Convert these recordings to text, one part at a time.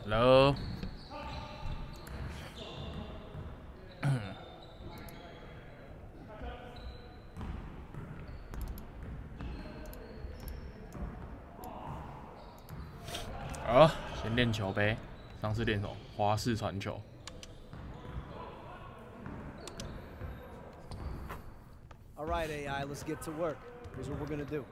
Hello。好，先练球呗。上次练什么？花式传球。All right, AI, let's get to work. Here's what we're gonna do.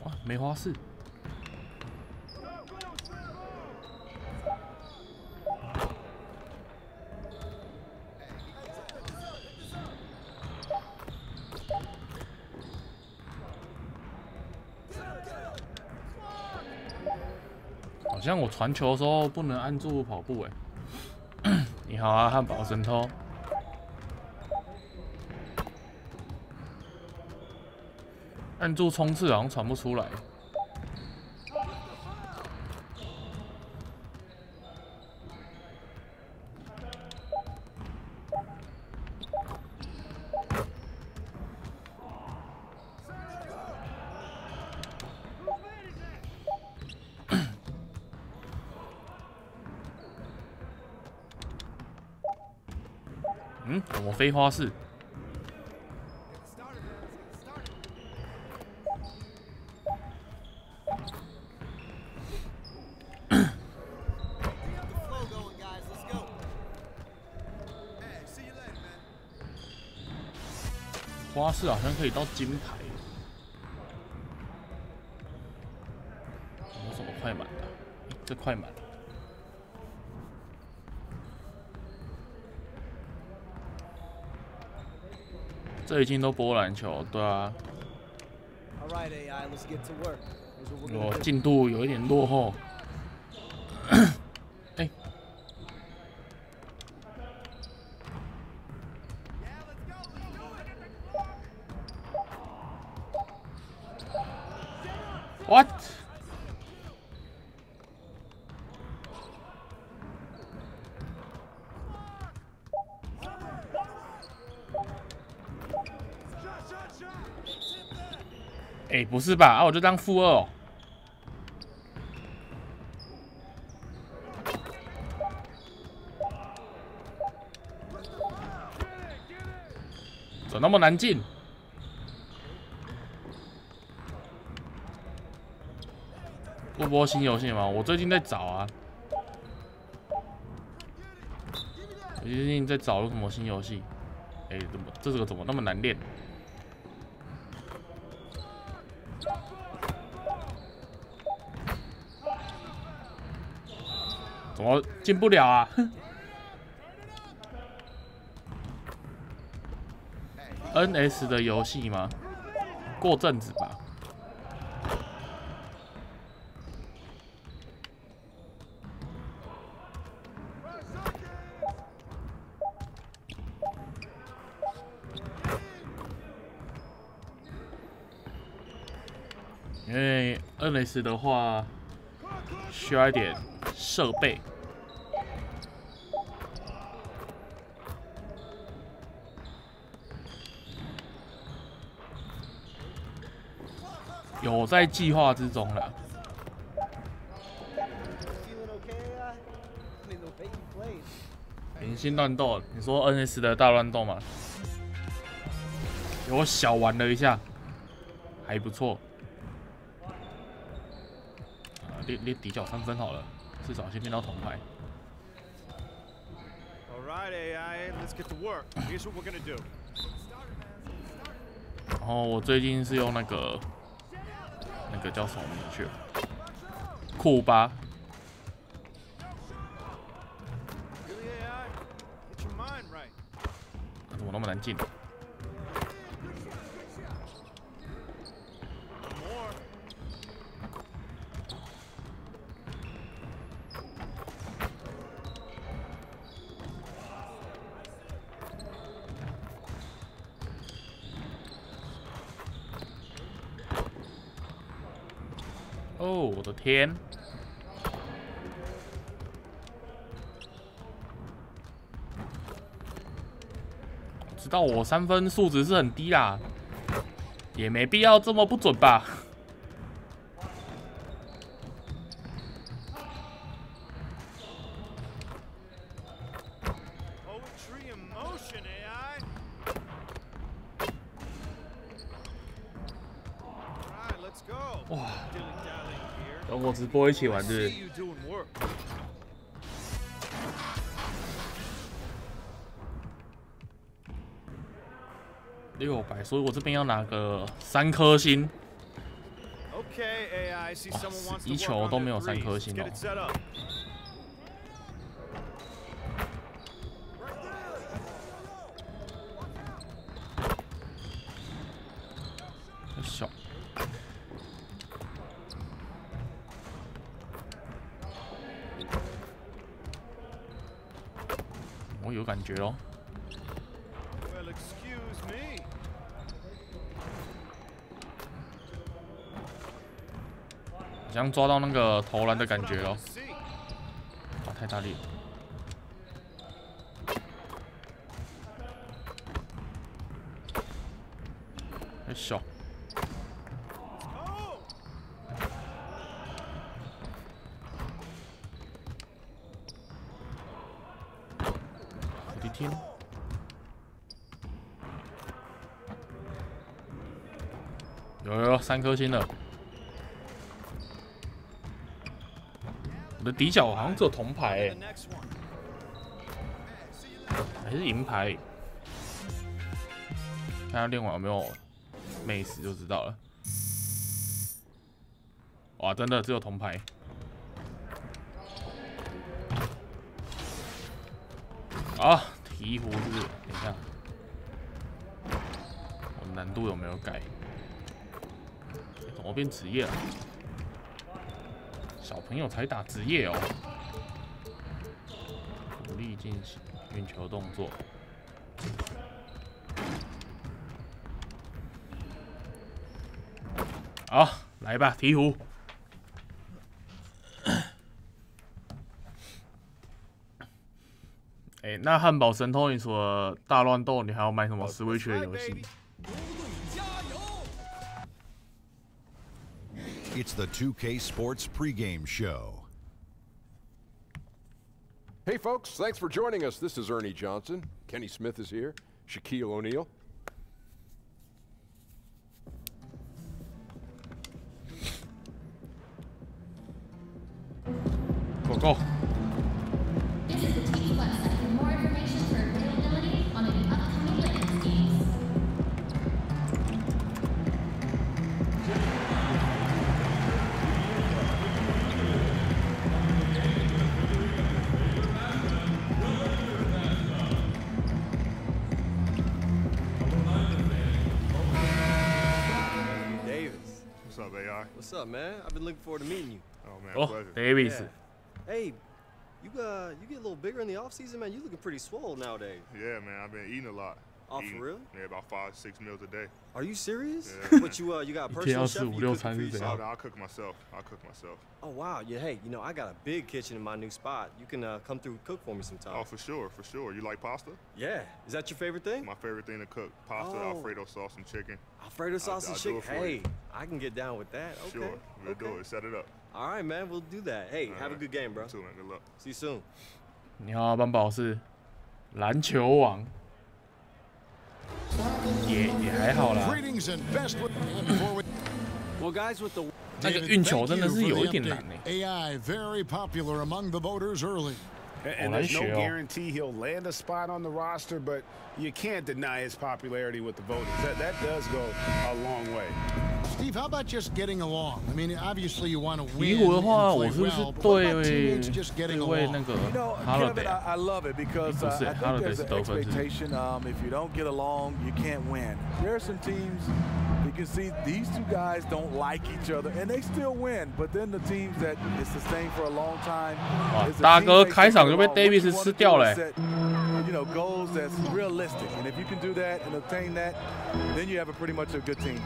哇，没花式。好像我传球的时候不能按住跑步哎。你好啊，汉堡神偷。按住冲刺好像传不出来。怎么飞花式？花式好像可以到金牌。有什么快满的？这快满。这已经都播篮球，对啊。我进度有一点落后。哎、What？ 哎，不是吧？啊，我就当负2哦。怎么那么难进？不播新游戏吗？我最近在找啊。我最近在找有什么新游戏？哎，这个怎么那么难练？怎么进不了啊？NS 的游戏吗？过阵子吧。因为 NS 的话需要一点设备。有在计划之中了。明星乱斗，你说 NS 的大乱斗吗？我小玩了一下，还不错。练底角3分好了，至少先练到铜牌。然后我最近是用那个叫什么名字去了？库巴。怎么那么难进？哦，我的天！知道我3分数值是很低啦，也没必要这么不准吧？哇！跟我直播一起玩是600，所以我这边要拿个3颗星。哇，11球都没有3颗星哦。小。 我有感觉咯。好像抓到那个投篮的感觉咯。哇，太大力了！太小。天，有3颗星了。我的底角好像只有铜牌还是银牌？看他练完有没有妹死就知道了。哇，真的只有铜牌。 啊，鹈鹕是不是？等一下，我难度有没有改？怎么变职业了？小朋友才打职业哦。努力进行运球动作。好，来吧，鹈鹕。 那汉堡神偷，你除了大乱斗，你还要买什么 Switch 的游戏？ It's the 2K Sports pregame show. Hey folks, thanks for joining us. This is Ernie Johnson. Kenny Smith is here. Shaquille O'Neal. Go go. Visit the TV website for more information for availability on any upcoming Legends games. Davis. What's up, AI? What's up, man? I've been looking forward to meeting you. Oh man, Oh, pleasure. Davis. Yeah. Hey, you get a little bigger in the off season, man. You looking pretty swole nowadays. Yeah, man, I've been eating a lot. Oh, Eating, for real? Yeah, about 5-6 meals a day. Are you serious? Yeah. What you got a personal chef? You cooking for yourself? Oh, no, I'll cook myself. I'll cook myself. Oh wow, yeah. Hey, you know I got a big kitchen in my new spot. You can come through and cook for me sometime. Oh, for sure, for sure. You like pasta? Yeah. Is that your favorite thing? My favorite thing to cook: pasta, Oh. Alfredo sauce, and chicken. Alfredo sauce and I'll do chicken. it for Hey, you. I can get down with that. Okay. Sure, we'll okay. do it. Set it up. All right, man. We'll do that. Hey, All have a right. good game, bro. You too, man. Good luck. See you soon. 你好，班宝是篮球王，也还好啦。 Greetings and best before we. Well, guys, with the 那个运球真的是有一点难呢。 AI very popular among the voters early. And there's no guarantee he'll land a spot on the roster, but you can't deny his popularity with the voters. That does go a long way. Steve, how about just getting along? I mean, obviously you want to 鹈 win 鹕的 and 话，我 play 是不是 well, but what about 对 teammates just getting 对位那 along? 个 You know, Holiday Kevin, I love it because I think there's an expectation. If you don't get along, you can't win. There are some teams you can see these two guys don't like each other, and they still win. But then the teams that is sustained for a long time. 哇 is the 大哥 teammates 开场就被 that get along. What you Davis wanna 吃 do 掉 is 了。 set, you know, goals that's realistic, and if you can do that and obtain that, then you have a pretty much a good team.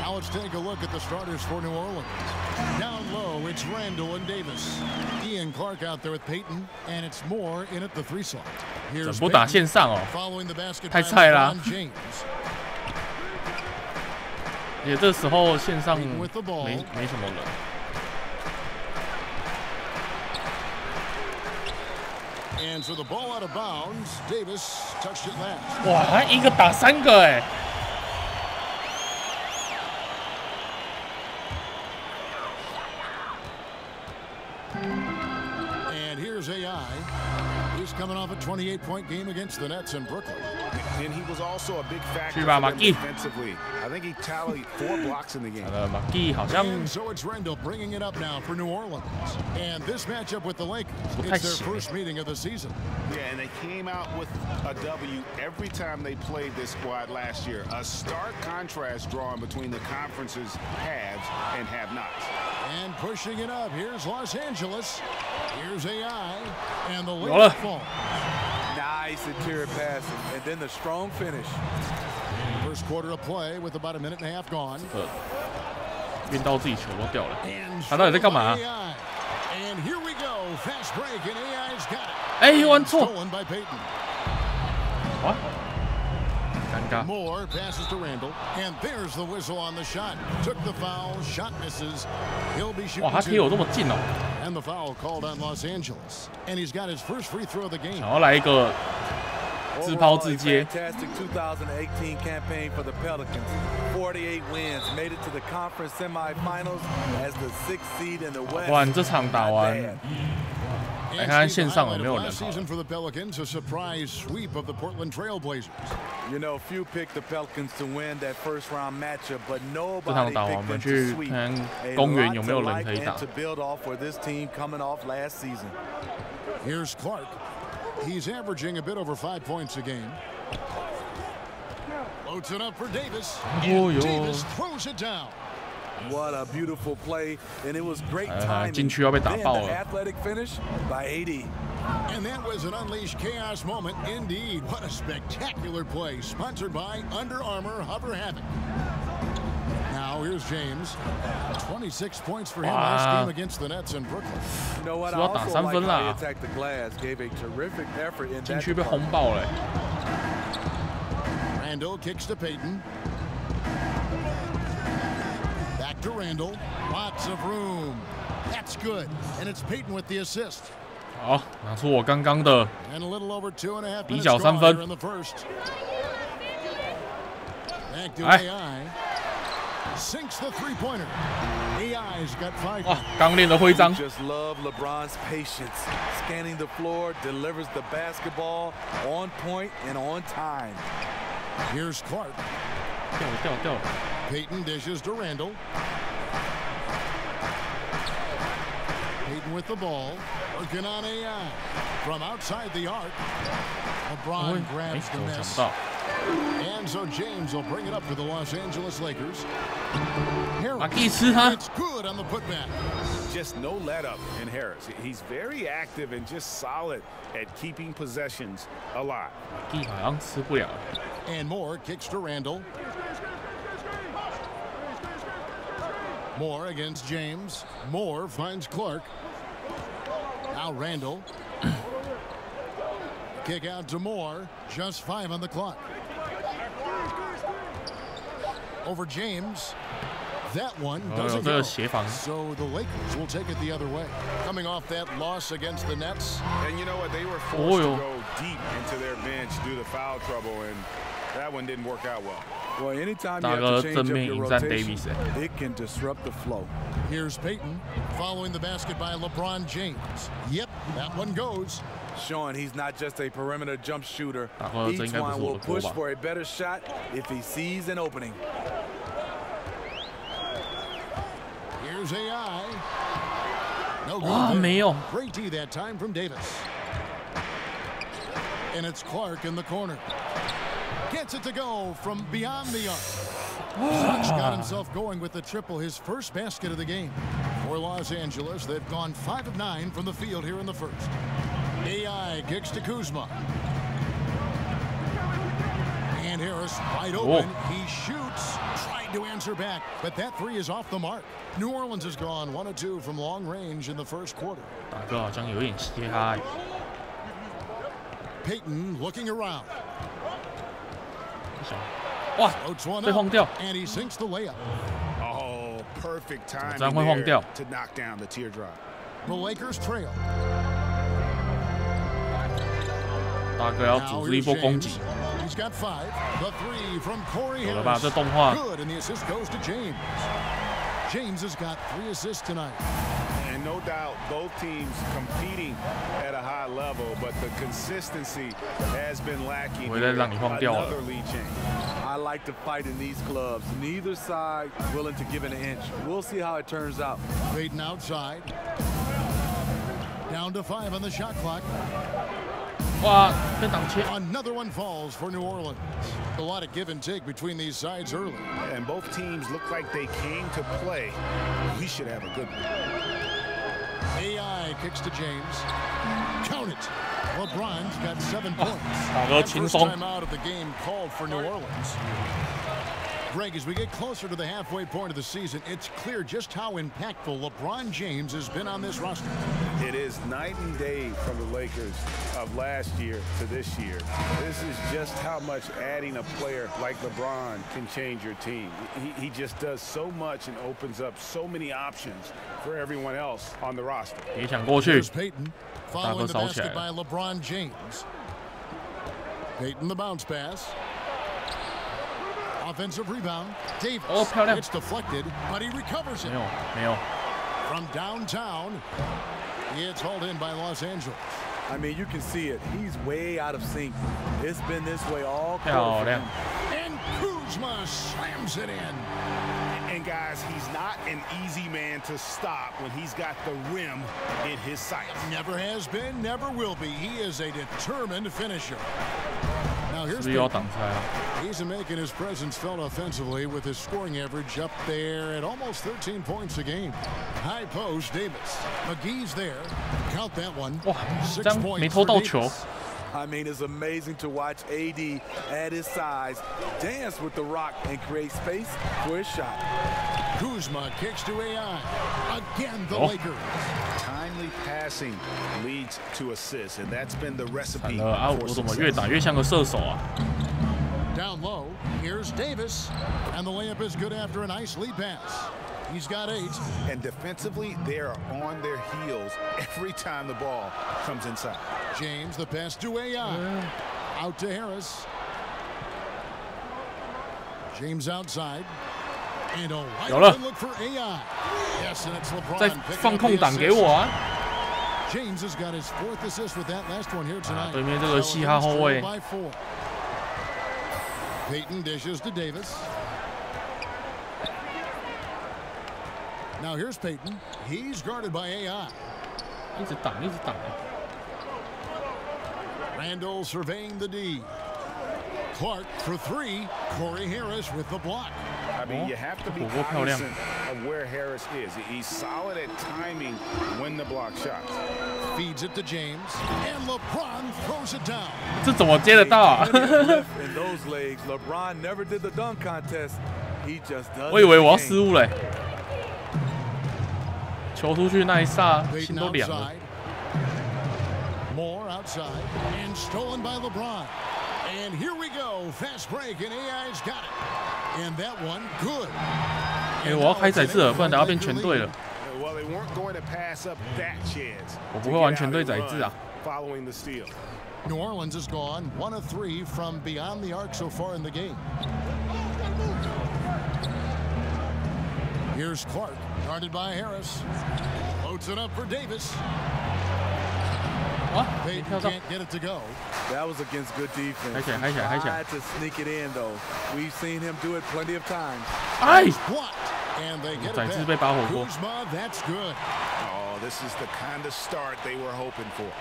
Now let's take a look at the starters for New Orleans. Down low, it's Randall and Davis. Ian Clark out there with Peyton, and it's Moore in at the 3 slot. 怎么 Here's 不打 Peyton 线上哦？ following the basket 太 by 菜啦 LeBron James. 也这时候线上 Peyton with the ball. 没什么人。 And so the ball out of bounds. Davis touched it last. 哇，他一个打3个哎！ Here's AI. He's coming off a 28-point game against the Nets in Brooklyn. And he was also a big factor 去吧，马 defensively. I think he tallied 4 blocks in the game. 马基好像 And so it's Randall bringing it up now for New Orleans. And this matchup with the Lakers, it's their first meeting of the season. Yeah, and they came out with a W every time they played this squad last year. A stark contrast drawn between the conference's haves and have-nots. And pushing it up, here's Los Angeles. Here's AI, and the Lakers fall. Nice interior passing, and then the strong finish. First quarter of play with about a minute and a half gone. 运到自己球都掉了，他到底在干嘛？ And here we go, fast break, and AI's got it. 哎，玩错。 Stolen by Payton. 哇，尴尬。 Moore passes to Randall, and there's the whistle on the shot. Took the foul, shot misses. He'll be shooting. 哇，他贴我这么近哦。 And the foul called on Los Angeles, and he's got his first free throw of the game. 想要来一个自抛自接。 Fantastic 2018 campaign for the Pelicans. 48 wins, made it to the conference semifinals as the 6th seed in the West. 不然这场打完，来看看线上有没有人。 Last season for the Pelicans, a surprise sweep of the Portland Trailblazers. You know, few picked the Pelicans to win that first round matchup, but 这场 nobody 打完，我 picked 们 them 去 to sweep. 看 A 公园 lot 有 to 没有人 like 可以 and 打。 to build off for this team coming off last season. Here's Clark. He's averaging a bit over 5 points a game. Loads it up for Davis. And Davis throws it down. What a beautiful play, and it was great timing. 禁区要被打 Then 爆 the 了。 athletic finish by AD. And that was an unleashed chaos moment indeed. What a spectacular play. Sponsored by Under Armour Hover Havoc. Now here's James. 26 points for him last game against the Nets in Brooklyn. You know what? I 是要打 also 3 like 分 how 啦 he attacked the glass, gave a terrific effort in 禁 that 区被轰 department. 爆了。 Randall kicks to Payton. Back to Randall. Lots of room. That's good. And it's Payton with the assist. 好，拿出我刚刚的 And a little over 2.5 比 minutes 角 gone 3分 here in the first. Back to 哎 AI. Sinks the three-pointer. AI's got 5. 哇，刚练的徽章。 Just love LeBron's patience. Scanning the floor, delivers the basketball on point and on time. Here's Clark. 掉了。 Payton dishes to Randall. Payton with the ball. Working on AI. From outside the arc. LeBron 哎， grabs the 我想 miss. 不到。 And so James will bring it up for the Los Angeles Lakers. 马基吃他。 It's good on the putback. Just no let up in Harris. He's very active and just solid at keeping possessions alive. 马基好像吃不了。 And Moore kicks to Randall. Moore against James. Moore finds Clark. Now Randall. Kick out to Moore. Just 5 on the clock. Over James. That one doesn't go. So the Lakers will take it the other way. Coming off that loss against the Nets. And you know what? They were forced to go deep into their bench due to foul trouble, and that one didn't work out well. Well, anytime you have to change up your rotation, it can disrupt the flow. Here's Payton following the basket by LeBron James. Yep, that one goes. Showing he's not just a perimeter jump shooter. Each one will push for a better shot if he sees an opening. Here's AI. No good. Great D that time from Davis. And it's Clark in the corner. Gets it to go from beyond the arc. Zuck's got himself going with the triple, his first basket of the game. For Los Angeles, they've gone 5 of 9 from the field here in the first. AI kicks to Kuzma. And Harris wide open. He shoots. Tried to answer back, but that 3 is off the mark. New Orleans has gone 1 of 2 from long range in the first quarter. 大哥好像有点嘻哈。 Payton looking around. 哇，被晃掉。 And he sinks the layup. Oh, perfect time to knock down the teardrop. The Lakers trail. 大哥要组织一波攻击。 He's got 5. The 3 from Corey 有了吧？这 Harris. 动画。 Good, and the assist goes to James. James has got 3 assists tonight. And mean, no doubt both teams competing at a high level, but the consistency has been lacking. Another lead change. I like to fight in these clubs. Neither side willing to give an inch. We'll see how it turns out. Payton outside. Down to 5 on the shot clock. Another one falls for New Orleans. A lot of give and take between these sides early. And both teams look like they came to play. We should have a good one. AI kicks to James. Count it. LeBron's got 7 points. First time out of the game called for New Orleans. Greg, as we get closer to the halfway point of the season, it's clear just how impactful LeBron James has been on this roster. It is night and day from the Lakers of last year to this year. This is just how much adding a player like LeBron can change your team. He just does so much and opens up so many options for everyone else on the roster. Here's Payton following the basket by LeBron James. Payton the bounce pass. Offensive rebound. Davis. It's deflected, but he recovers it. From downtown, it's hauled in by Los Angeles. I mean, you can see it. He's way out of sync. It's been this way all quarter. And Kuzma slams it in. And guys, he's not an easy man to stop when he's got the rim in his sights. Never has been, never will be. He is a determined finisher. Now here's he's making his presence felt offensively with his scoring average up there at almost 13 points a game. High post, Davis. McGee's there. Count that one. 6 points for Davis. I mean, it's amazing to watch AD at his size dance with the rock and create space for his shot. Kuzma kicks to AI. Again, the Lakers. Timely passing leads to assists, and that's been the recipe. Down low, here's Davis, and the layup is good after a nice lead pass. He's got 8. And defensively, they are on their heels every time the ball comes inside. James, the pass to AI. Out to Harris. James outside. And a wide look for AI. Yes, and it's LeBron. James has got his 4th assist with that last one here tonight. By 4. Payton dishes to Davis. Now here's Payton. He's guarded by AI. Randall surveying the D. Clark for 3. Corey Harris with the block. I mean, you have to be cognizant of where Harris is. He's solid at timing when the block shots. Feeds it to James, and LeBron throws it down. In those legs, LeBron never did the dunk contest. He just does. 我以为我要失误嘞，球出去那一刹，心都凉了。More outside and stolen by LeBron. And here we go, fast break, and AI's got it. And that one good. 我要开宰制了，不然等下变全队了。Well, they weren't going to pass up that chance. 我不会玩全队宰制啊。Following the steal. New Orleans has gone 1 of 3 from beyond the arc so far in the game. Here's Clark, guarded by Harris. Loads it up for Davis. Payton can't get it to go. That was against good defense. He tried to sneak it in, though. We've seen him do it plenty of times. Blocked. And they get it back. Kuzma, that's good. Oh, this is the kind of start they were hoping for.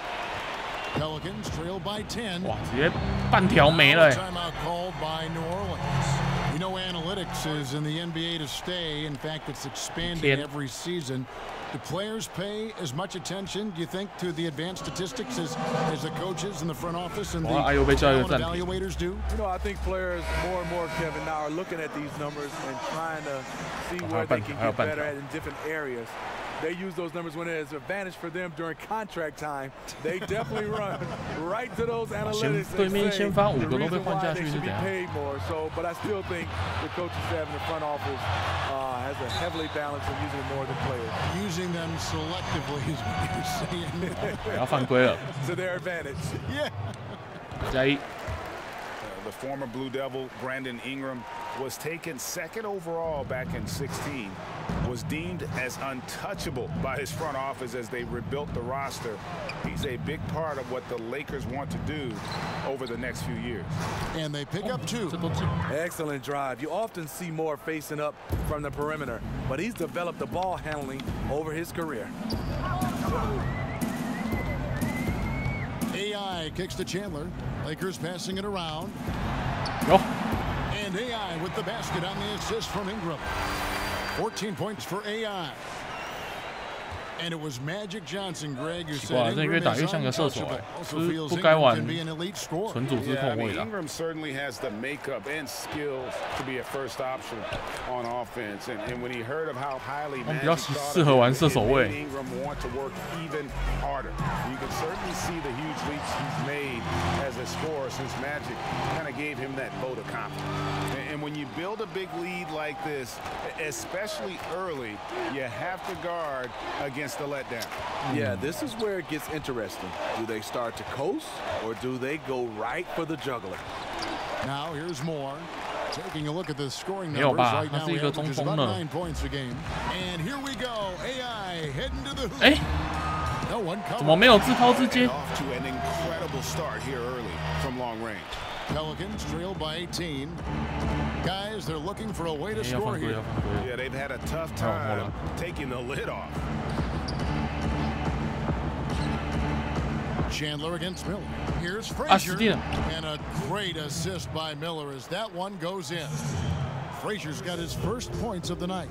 Pelicans trail by 10. 哇，直接半条没了。Timeout called by New Orleans. You know, analytics is in the NBA to stay. In fact, it's expanding every season. Do players pay as much attention, do you think, to the advanced statistics as the coaches in the front office and the evaluators do? You know, I think players more and more, Kevin, now are looking at these numbers and trying to see where they can get better at in different areas. They use those numbers when it's an advantage for them during contract time. They definitely run right to those analytics and say the reason why they should be paid more. So, but I still think the coaching staff in the front office has a heavily balanced and using it more than players. Using them selectively is what you're saying. 要犯规了。To their advantage. Yeah. 加一。The former Blue Devil, Brandon Ingram, was taken second overall back in 16, was deemed as untouchable by his front office as they rebuilt the roster. He's a big part of what the Lakers want to do over the next few years. And they pick up 2. Excellent drive. You often see more facing up from the perimeter, but he's developed the ball handling over his career. AI kicks to Chandler. Lakers passing it around. And AI with the basket on the assist from Ingram. 14 points for AI. And it was Magic Johnson, Greg, who said Ingram is untouchable. Also feels Ingram can be an elite scorer. Ingram certainly has the makeup and skills to be a first option on offense. And when he heard of how highly Magic thought of Ingram want to work even harder. You can certainly see the huge leaps he's made as a scorer since Magic kind of gave him that vote of confidence. And when you build a big lead like this, especially early, you have to guard against the letdown. Yeah, this is where it gets interesting. Do they start to coast or do they go right for the juggler? Now here's Moore. Taking a look at the scoring numbers right now, he averages about 9 points a game. And here we go. AI heading to the hoop. No one covered. Off to an incredible start here early from long range. Pelicans trail by 18. Guys, they're looking for a way to score here. Yeah, they've had a tough time taking the lid off. Chandler against Miller. Here's Frazier. And a great assist by Miller as that one goes in. Frazier's got his first points of the night.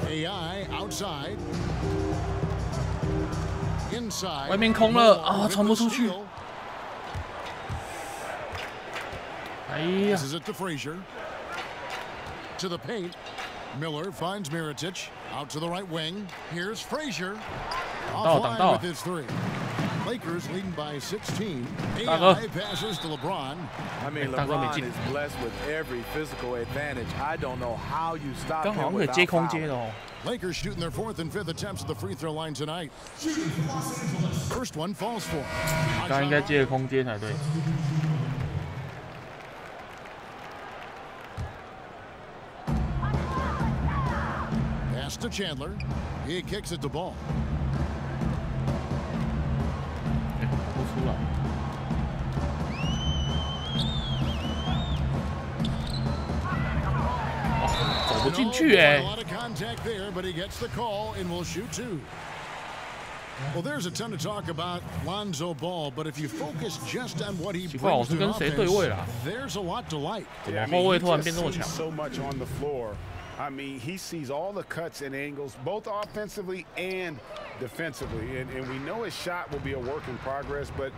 AI outside. Inside. 外面空了啊，传不出去。This is it to Frazier. To the paint. Miller finds Mirotic. Out to the right wing. Here's Frazier. Offline with his 3. Lakers leading by 16. AI passes to LeBron. I mean, LeBron is blessed with every physical advantage. I don't know how you stop him without fouling. Lakers shooting their 4th and 5th attempts at the free throw line tonight. First one falls for. 刚应该接空接才对。Pass to Chandler. He kicks it to Ball. 不出来。走不进去哎。Well, there's a ton to talk about Lonzo Ball, but if you focus just on what he brings to offense, there's a lot to like. 怎么后卫突然变这么强？ So much on the floor. I mean, he sees all the cuts and angles, both offensively and defensively. And we know his shot will be a work in progress, but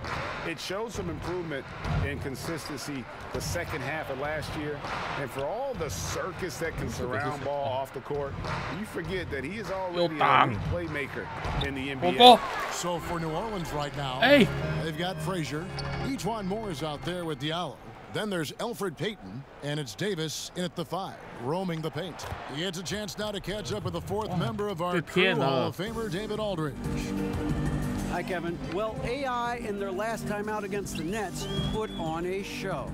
it showed some improvement in consistency the second half of last year. And for all the circus that can surround Ball off the court, you forget that he is already a playmaker in the NBA. So for New Orleans right now, they've got Frazier. Ejuan Moore is out there with Diallo. Then there's Elfrid Payton, and it's Davis in at the 5, roaming the paint. He gets a chance now to catch up with the 4th member of our crew, Hall of Famer David Aldridge. Hi, Kevin. Well, AI in their last time out against the Nets put on a show.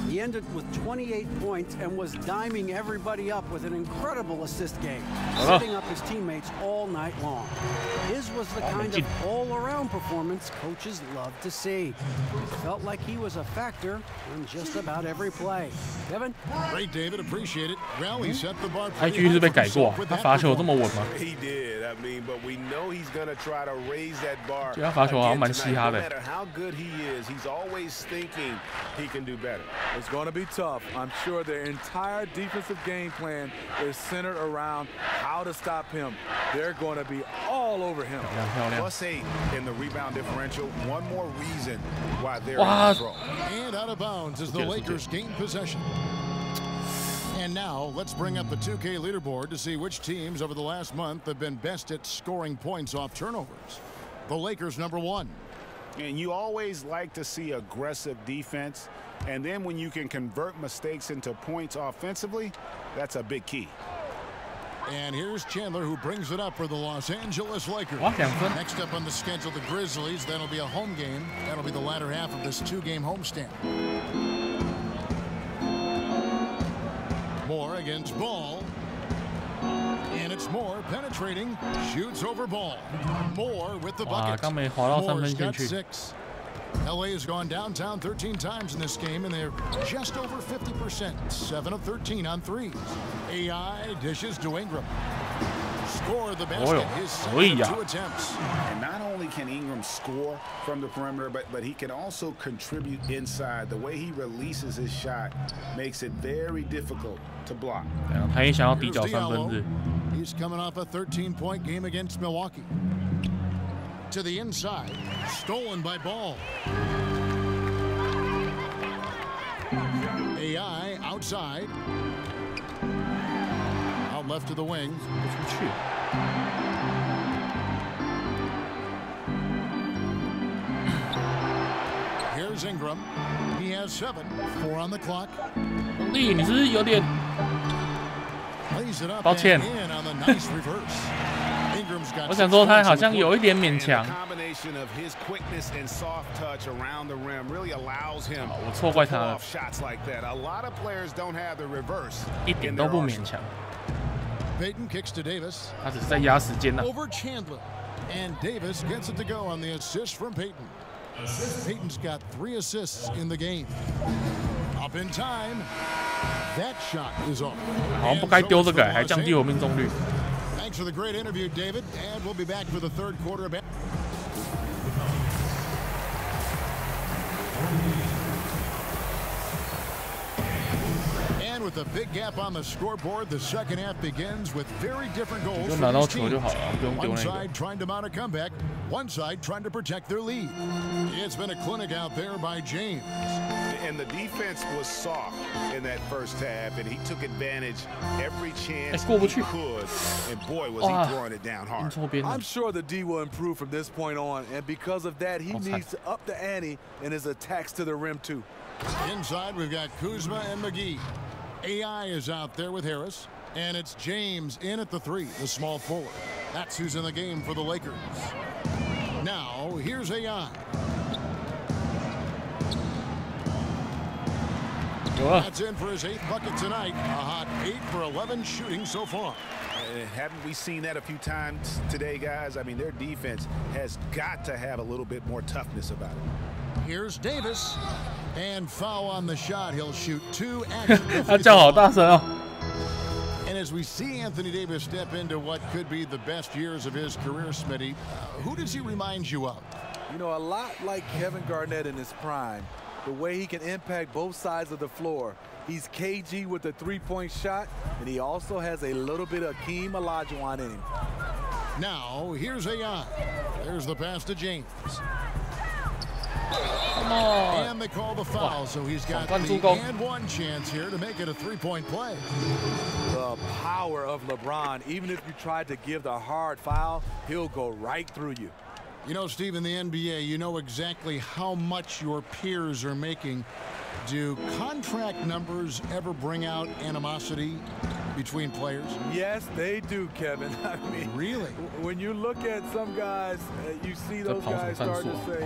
He ended with 28 points and was diming everybody up with an incredible assist game, setting up his teammates all night long. His was the kind of all-around performance coaches love to see. It felt like he was a factor in just about every play. Kevin? Great, David. Appreciate it. Well, he set the bar. He did. I mean, but we know he's going to try to raise that bar. 他罚球好像蛮嘻哈的。 No matter how good he is, he's always thinking he can do better. It's going to be tough. I'm sure their entire defensive game plan is centered around how to stop him. They're going to be all over him. +8 in the rebound differential. One more reason why they're in control. And out of bounds as the Lakers gain possession. And now let's bring up the 2K leaderboard to see which teams over the last month have been best at scoring points off turnovers. The Lakers #1. And you always like to see aggressive defense. And then when you can convert mistakes into points offensively, that's a big key. And here's Chandler, who brings it up for the Los Angeles Lakers. Next up on the schedule, the Grizzlies. That'll be a home game. That'll be the latter half of this 2-game homestand. Moore against Ball. And it's Moore penetrating, shoots over Ball. Moore with the bucket. Moore's got 6. LA has gone downtown 13 times in this game, and they're just over 50%. 7 of 13 on threes. AI dishes to Ingram. Score the basket, his second 2 attempts. And not only can Ingram score from the perimeter, but he can also contribute inside. The way he releases his shot makes it very difficult to block. Here's Diallo. He's coming off a 13-point game against Milwaukee. To the inside, stolen by Ball. AI outside. Out left to the wing. Here's Ingram. He has 7. 4 on the clock. 兄弟，你是不是有点？抱歉。我想说他好像有一点勉强。我错怪他了。一点都不勉强。他只是在压时间呢。And Davis gets it to go on the assist from Payton. Payton's got 3 assists in the game. Up in time. That shot is off. 好像不该丢这个，还降低我命中率。Thanks for the great interview, David, and we'll be back for the 3rd quarter. And with a big gap on the scoreboard, the second half begins with very different goals for each team. One side trying to mount a comeback, one side trying to protect their lead. It's been a clinic out there by James. And the defense was soft in that first half, and he took advantage every chance he could. And boy, was he throwing it down hard. I'm sure the D will improve from this point on, and because of that, he needs to up the ante in his attacks to the rim too. Inside, we've got Kuzma and McGee. AI is out there with Harris, and it's James in at the 3, the small forward. That's who's in the game for the Lakers. Now, here's AI. That's in for his 8th bucket tonight. A hot 8 for 11 shooting so far. Haven't we seen that a few times today, guys? I mean, their defense has got to have a little bit more toughness about it. Here's Davis. And foul on the shot. He'll shoot 2 他叫好大声哦。 And as we see Anthony Davis step into what could be the best years of his career, Smitty, who does he remind you of? You know, a lot like Kevin Garnett in his prime. The way he can impact both sides of the floor. He's KG with the 3-point shot, and he also has a little bit of Akeem Olajuwon in him. Now, here's AI. There's the pass to James. Come on. And they call the foul, so he's got the and 1 chance here to make it a 3-point play. The power of LeBron. Even if you tried to give the hard foul, he'll go right through you. You know, Steve, in the NBA, you know exactly how much your peers are making. Do contract numbers ever bring out animosity between players? Yes, they do, Kevin. I mean, really? When you look at some guys, you see those guys start to say,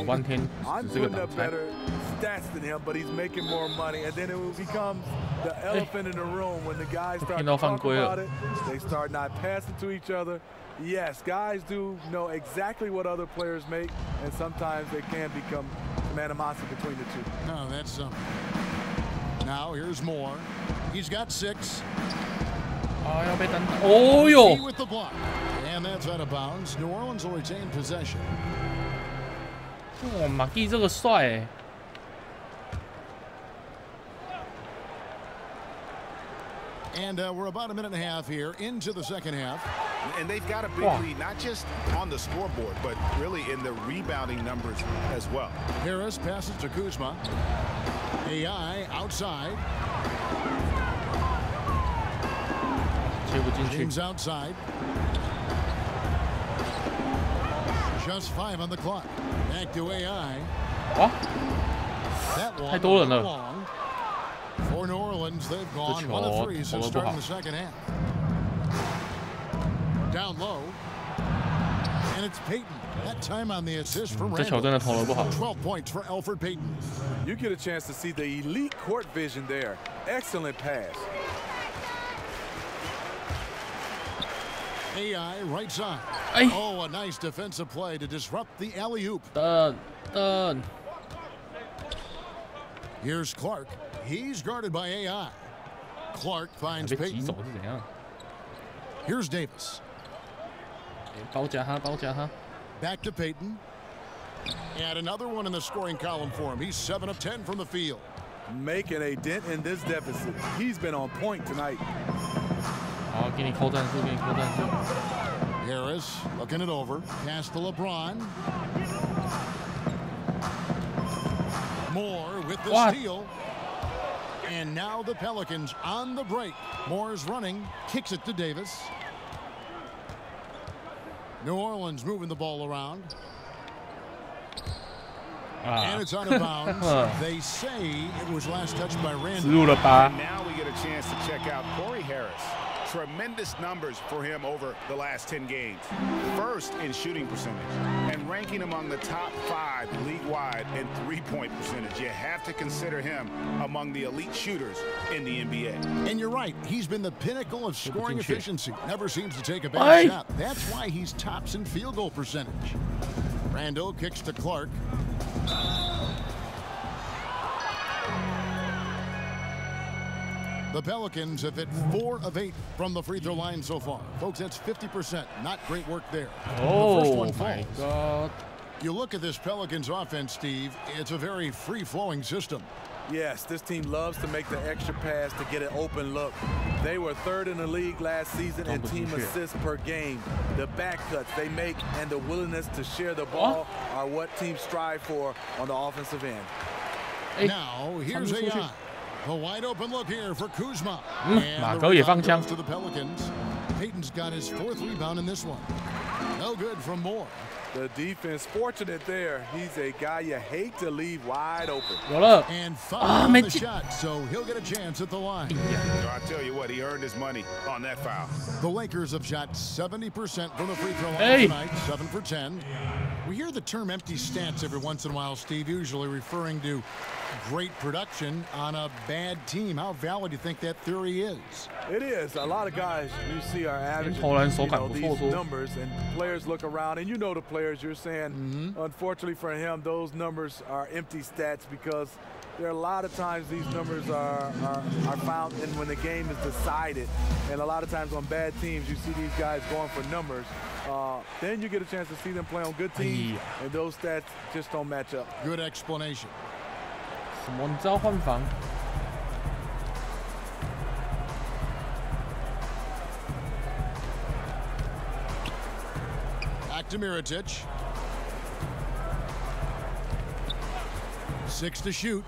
I'm putting up better stats than him, but he's making more money. And then it will become the elephant in the room when the guys start to talk about it. They start not passing to each other. Yes, guys do know exactly what other players make, and sometimes there can become some animosity between the two. No, that's something. Now here's Moore. He's got 6. Oh, yo. With the block. And that's out of bounds. New Orleans will retain possession. 哇，马蒂这个帅哎。 And we're about a minute and a half here into the second half. And they've got a big lead, not just on the scoreboard, but really in the rebounding numbers as well. Harris passes to Kuzma. AI outside. James outside. Just 5 on the clock. Back to AI. That one long. For New Orleans, they've gone 1 of 3 since starting the second half. Down low. And it's Payton. That time on the assist from Randall. 12 points for Elfrid Payton. You get a chance to see the elite court vision there. Excellent pass. AI right side. Oh, a nice defensive play to disrupt the alley-oop. Done. Here's Clark. He's guarded by AI. Clark finds Payton. Here's Davis. Back to Payton. And another one in the scoring column for him. He's 7 of 10 from the field. Making a dent in this deficit. He's been on point tonight. Harris looking it over. Pass to LeBron. Moore with the steal. And now the Pelicans on the break. Moore's running. Kicks it to Davis. New Orleans moving the ball around. And it's out of bounds. They say it was last touched by Randall. And now we get a chance to check out Corey Harris. Tremendous numbers for him over the last 10 games. First in shooting percentage and ranking among the top 5 league-wide in three-point percentage. You have to consider him among the elite shooters in the NBA. And you're right. He's been the pinnacle of scoring efficiency. Never seems to take a bad shot. That's why he's tops in field goal percentage. Randall kicks to Clark. The Pelicans have hit 4 of 8 from the free throw line so far. Folks, that's 50%. Not great work there. Oh, the first one my God. You look at this Pelicans offense, Steve, it's a very free-flowing system. Yes, this team loves to make the extra pass to get an open look. They were 3rd in the league last season in team assists per game. The back cuts they make and the willingness to share the ball are what teams strive for on the offensive end. Now, here's AI. A wide open look here for Kuzma. And the rebound goes to the Pelicans. Payton's got his 4th rebound in this one. No good from Moore. The defense fortunate there. He's a guy you hate to leave wide open. And foul on the shot, so he'll get a chance at the line. So I tell you what, he earned his money on that foul. The Lakers have shot 70% from the free throw line tonight, 7 for 10. We hear the term empty stats every once in a while, Steve, usually referring to great production on a bad team. How valid do you think that theory is? It is. A lot of guys you see are averaging these numbers, and players look around, and you know the players you're saying, unfortunately for him, those numbers are empty stats because there are a lot of times these numbers are found in when the game is decided, and a lot of times on bad teams you see these guys going for numbers. Then you get a chance to see them play on good teams, and those stats just don't match up. Good explanation. 什么？你知道换防？ Back to Mirotic. 6 to shoot.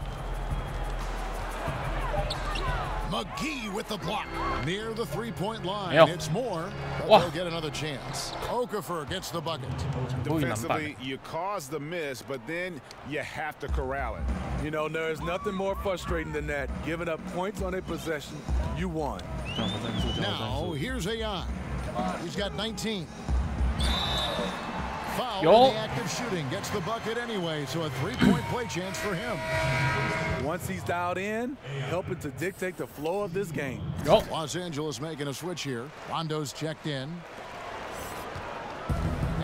McGee with the block near the three-point line. It's Moore, but they'll get another chance. Okafor gets the bucket. Defensively, you cause the miss, but then you have to corral it. You know, there's nothing more frustrating than that. Giving up points on a possession, you won. Now, here's AI. He's got 19. Foul in the act of shooting. Gets the bucket anyway, so a three-point play chance for him. Once he's dialed in, helping to dictate the flow of this game. Los Angeles making a switch here. Rondo's checked in.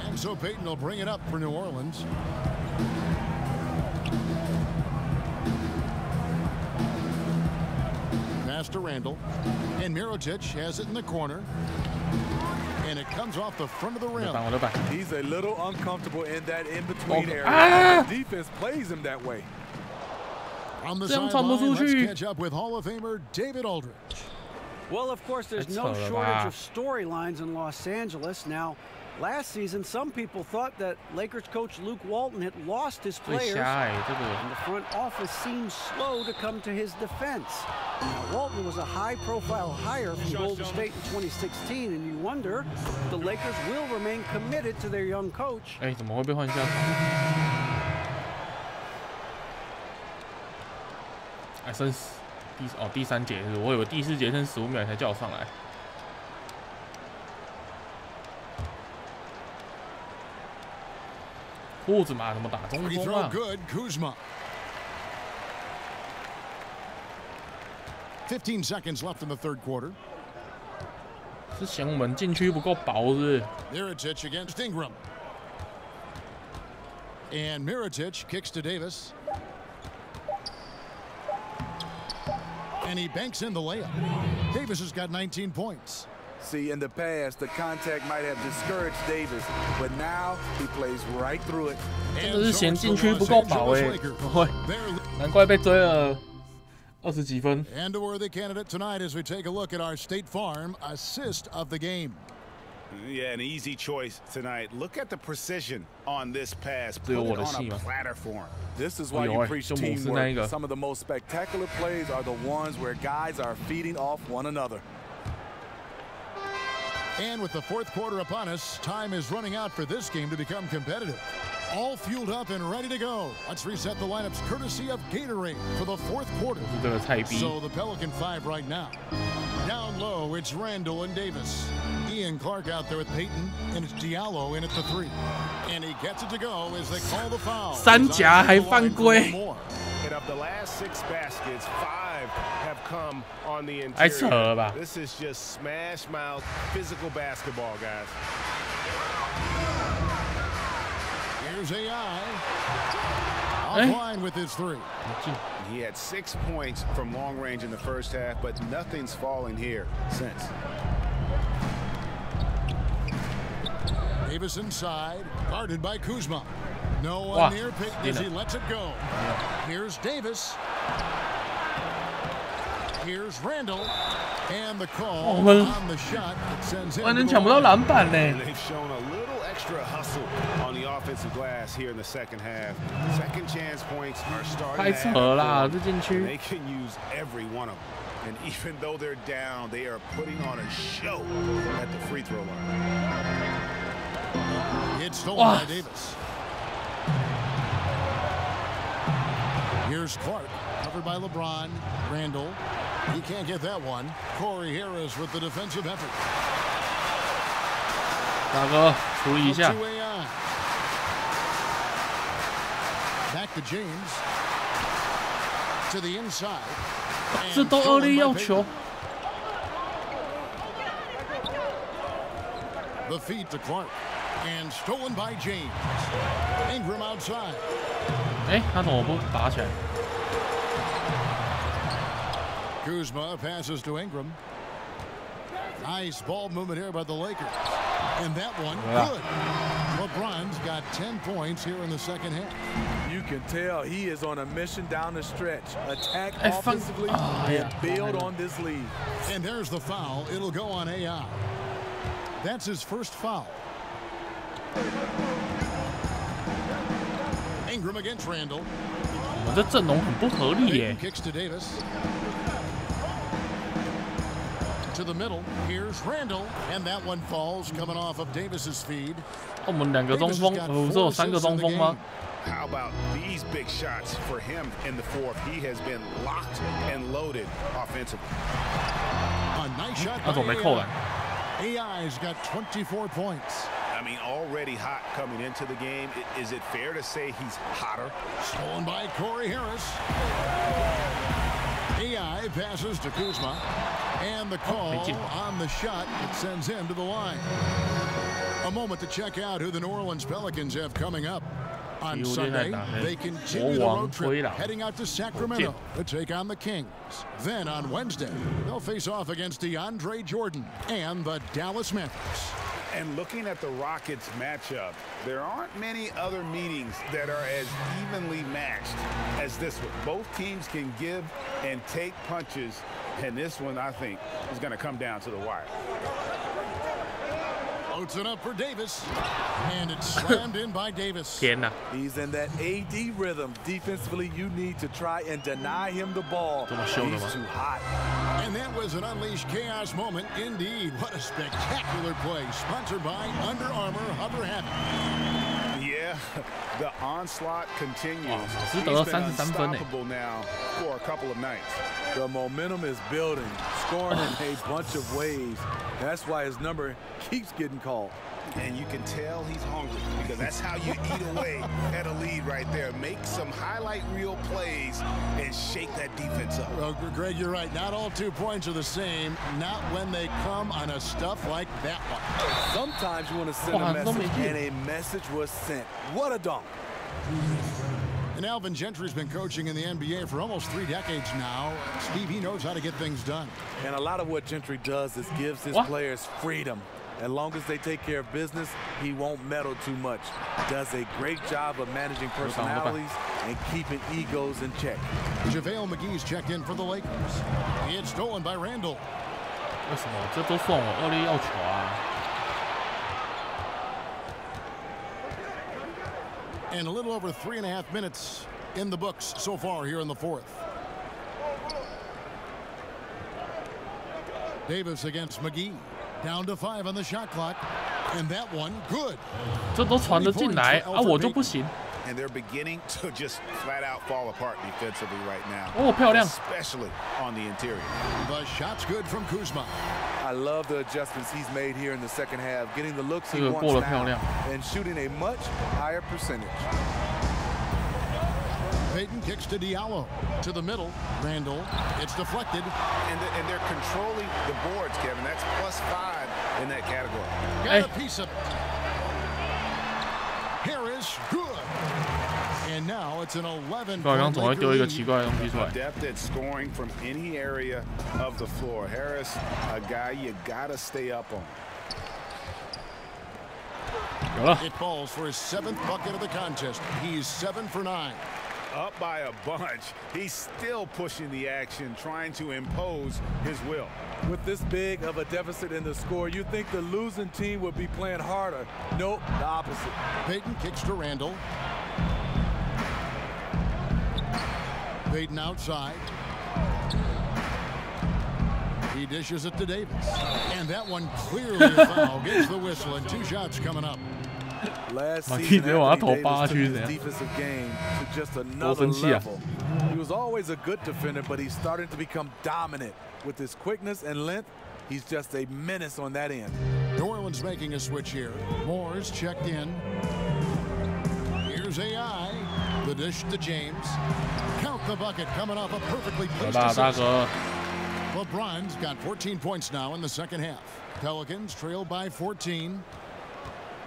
And so Payton will bring it up for New Orleans. Pass to Randall. And Mirotic has it in the corner. And it comes off the front of the rim. He's a little uncomfortable in that in-between area. The defense plays him that way. On the sideline, let's catch up with Hall of Famer David Aldridge. Well, of course, there's no shortage of storylines in Los Angeles. Now, last season, some people thought that Lakers coach Luke Walton had lost his players, and the front office seemed slow to come to his defense. Now, Walton was a high-profile hire from Golden State in 2016, and you wonder if the Lakers will remain committed to their young coach. 怎么会被换下？剩第3节是，我以为第4节剩15秒才叫我上来。裤子嘛，怎么打中锋啊 good, Kuzma. 15 seconds left in the third quarter. 是嫌我们禁区不够薄，是不是 Mirotic against Ingram. And Mirotic kicks to Davis. And he banks in the layup. Davis has got 19 points. See, in the past, the contact might have discouraged Davis, but now he plays right through it. 真的是嫌禁区不够薄哎，会，难怪被追了20几分。 And a worthy candidate tonight as we take a look at our State Farm assist of the game. Yeah, an easy choice tonight. Look at the precision on this pass. Put it on a platter for him. This is why you preach teamwork. Some of the most spectacular plays are the ones where guys are feeding off one another. And with the fourth quarter upon us, time is running out for this game to become competitive. All fueled up and ready to go. Let's reset the lineups courtesy of Gatorade for the fourth quarter. So the Pelican 5 right now. Down low, it's Randall and Davis. Ian Clark out there with Peyton, and it's Diallo in at the 3. And he gets it to go as they call the foul. 三夹还犯规。 And of the last 6 baskets, 5 have come on the interior. This is just smash mouth physical basketball, guys. Here's AI. Offline with his 3. He had 6 points from long range in the first half, but nothing's falling here since. Davis inside, guarded by Kuzma. No one near Peyton as he lets it go. Here's Davis. Here's Randall. And the call on the shot that sends him to the line. They've shown a little extra hustle on the offensive glass here in the second half. Second chance points are starting to add up. They can use every one of them. And even though they're down, they are putting on a show at the free throw line. It's stolen by Davis. Here's Clark, covered by LeBron. Randall, he can't get that one. Corey Harris with the defensive effort. 大哥，处理一下。 Back to James. To the inside. 这都恶劣要求。 The feed to Clark. And stolen by James. Ingram outside. 哎，他怎么不拔起来？ Kuzma passes to Ingram. Nice ball movement here by the Lakers. And that one, good. LeBron's got 10 points here in the second half. You can tell he is on a mission down the stretch. Attack offensively and build on this lead. And there's the foul. It'll go on AI. That's his first foul. Ingram against Randall. 我们这阵容很不合理耶。 Kicks to Davis. To the middle. Here's Randall, and that one falls coming off of Davis's feed. 我们2个中锋，不是有3个中锋吗？ How about these big shots for him in the fourth? He has been locked and loaded offensively. A nice shot. 他怎么没扣篮？ AI's got 24 points. I mean, already hot coming into the game. Is it fair to say he's hotter? Stolen by Corey Harris. AI passes to Kuzma. And the call on the shot that sends him to the line. A moment to check out who the New Orleans Pelicans have coming up. On Sunday, they continue the road trip, heading out to Sacramento to take on the Kings. Then on Wednesday, they'll face off against DeAndre Jordan and the Dallas Mavericks. And looking at the Rockets matchup, there aren't many other meetings that are as evenly matched as this one. Both teams can give and take punches, and this one, I think, is going to come down to the wire. Floats it up for Davis, and it's slammed in by Davis. He's in that AD rhythm. Defensively, you need to try and deny him the ball. He's too hot. And that was an unleashed chaos moment indeed. What a spectacular play, sponsored by Under Armour Hover Havoc. Yeah, the onslaught continues. He's been unstoppable now for a couple of nights. The momentum is building, scoring in a bunch of ways. That's why his number keeps getting called. And you can tell he's hungry because that's how you eat away at a lead right there. Make some highlight reel plays and shake that defense up. Well, Greg, you're right. Not all 2 points are the same. Not when they come on a stuff like that one. Sometimes you want to send a message, and a message was sent. What a dunk. And Alvin Gentry's been coaching in the NBA for almost 3 decades now. Steve, he knows how to get things done. And a lot of what Gentry does is gives his players freedom. As long as they take care of business, he won't meddle too much. Does a great job of managing personalities and keeping egos in check. JaVale McGee's checked in for the Lakers. It's stolen by Randall. 为什么这都算我恶劣要求啊？ And a little over 3.5 minutes in the books so far here in the 4th. Davis against McGee. Down to 5 on the shot clock. And that one, good. 这都传得进来啊，我就不行。 And they're beginning to just flat out fall apart defensively right now. 哦，漂亮 especially on the interior. The shot's good from Kuzma. I love the adjustments he's made here in the second half, getting the looks he wants now and shooting a much higher percentage. Payton kicks to Diallo. To the middle. Randall. It's deflected. And they're controlling the boards, Kevin. That's +5 in that category. Got a piece of it. Harris, good. And now it's an 11. 刚刚总会丢一个奇怪的东西出来。 Depth at scoring from any area of the floor. Harris, a guy you gotta stay up on. 有了。 It falls for his 7th bucket of the contest. He's 7 for 9. Up by a bunch. He's still pushing the action, trying to impose his will. With this big of a deficit in the score, you think the losing team would be playing harder. Nope, the opposite. Payton kicks to Randall. Payton outside. He dishes it to Davis. And that one clearly a foul. Gets the whistle and 2 shots coming up. Last season, Anthony Davis took his defensive game to just another level. He was always a good defender, but he's starting to become dominant. With his quickness and length, he's just a menace on that end. New Orleans making a switch here. Moore's checked in. Here's AI. The dish to James. Count the bucket coming off a perfectly placed assist. LeBron's got 14 points now in the second half. Pelicans trail by 14.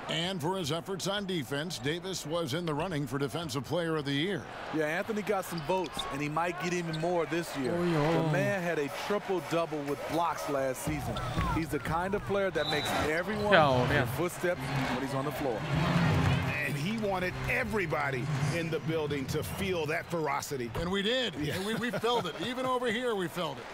And for his efforts on defense, Davis was in the running for Defensive Player of the Year. Yeah, Anthony got some votes, and he might get even more this year. The man had a triple-double with blocks last season. He's the kind of player that makes everyone in footsteps when he's on the floor. And he wanted everybody in the building to feel that ferocity. And we did. Yeah. And we felt it. Even over here, we felt it.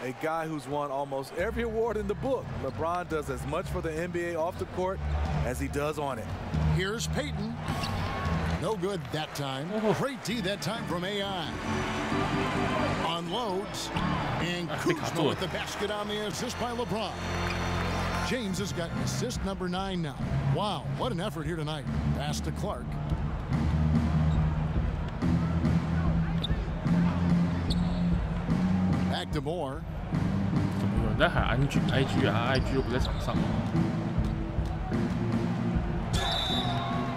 A guy who's won almost every award in the book. LeBron does as much for the NBA off the court as he does on it. Here's Payton. No good that time. Great D that time from AI. Unloads. And Kuzma with the basket on the assist by LeBron. James has got assist number 9 now. Wow, what an effort here tonight. Pass to Clark. Back to Moore. 怎么有人在喊 IG 啊 ？IG 又不在场上。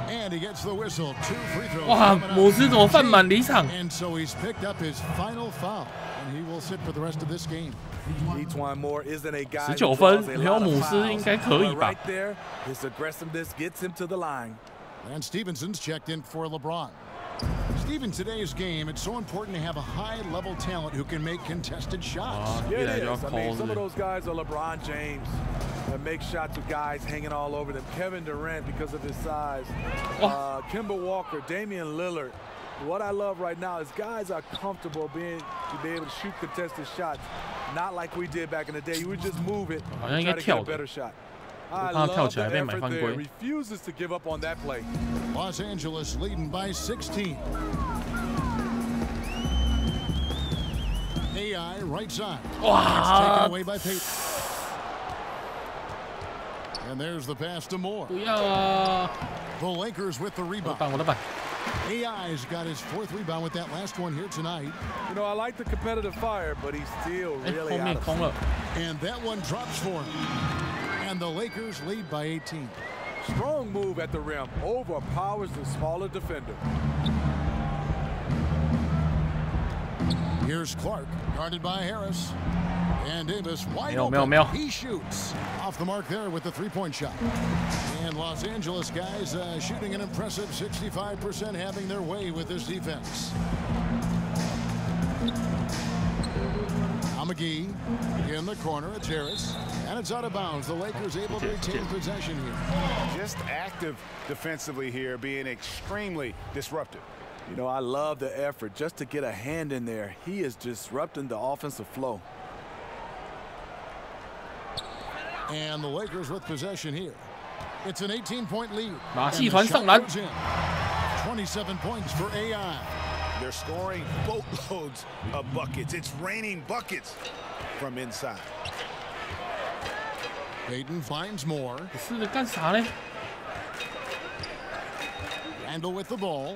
And he gets the whistle. 2 free throws. 哇，姆斯怎么犯满离场 And so he's picked up his final foul, and he will sit for the rest of this game. Etuan Moore isn't a guy 19分，没有姆斯应该可以吧 ？Right there, his aggressiveness gets him to the line. And Stevenson's checked in for LeBron. Steve, in today's game, it's so important to have a high-level talent who can make contested shots. Yeah, it is. I mean, some of those guys are LeBron James that make shots with guys hanging all over them. Kevin Durant because of his size. Kemba Walker, Damian Lillard. What I love right now is guys are comfortable to be able to shoot contested shots, not like we did back in the day. You would just move it and try to get a better shot. I love the effort there. Refuses to give up on that play. Los Angeles leading by 16. AI right side. It's taken away by Payton. And there's the pass to Moore. The Lakers with the rebound. AI's got his 4th rebound with that last one here tonight. You know, I like the competitive fire, but he's still really out of And that one drops for him. And the Lakers lead by 18. Strong move at the rim. Overpowers the smaller defender. Here's Clark, guarded by Harris. And Davis wide open. He shoots. Off the mark there with the three-point shot. And Los Angeles guys shooting an impressive 65%, having their way with this defense. McGee in the corner. It's Harris. And it's out of bounds. The Lakers able to retain possession here. Just active defensively here, being extremely disruptive. You know, I love the effort just to get a hand in there. He is disrupting the offensive flow. And the Lakers with possession here. It's an 18-point lead. 马戏团上篮。 27 points for AI. They're scoring boatloads of buckets. It's raining buckets from inside. Payton finds more. 是在干啥嘞？ Randall with the ball.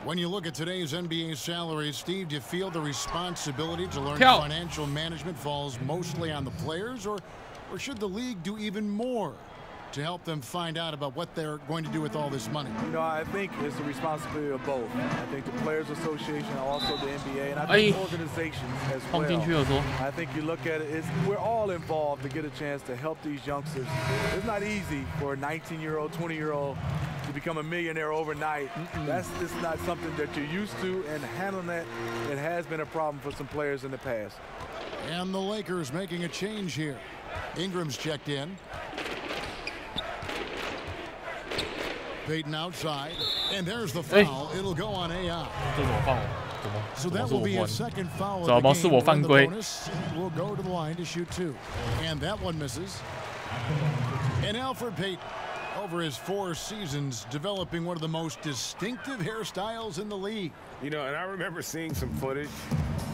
When you look at today's NBA salaries, Steve, do you feel the responsibility to learn financial management falls mostly on the players, or should the league do even more to help them find out about what they're going to do with all this money? You know, I think it's the responsibility of both. I think the Players Association, also the NBA, and I think organizations as well. I think you look at it, we're all involved to get a chance to help these youngsters. It's not easy for a 19-year-old, 20-year-old to become a millionaire overnight. That's just not something that you're used to, and handling that, it has been a problem for some players in the past. And the Lakers making a change here. Ingram's checked in. Payton outside, and there's the foul. It'll go on AI. So that will be a second foul of the game. The bonus will go to the line to shoot two. And that one misses. And Alfred Payton, over his 4 seasons, developing one of the most distinctive hairstyles in the league. You know, and I remember seeing some footage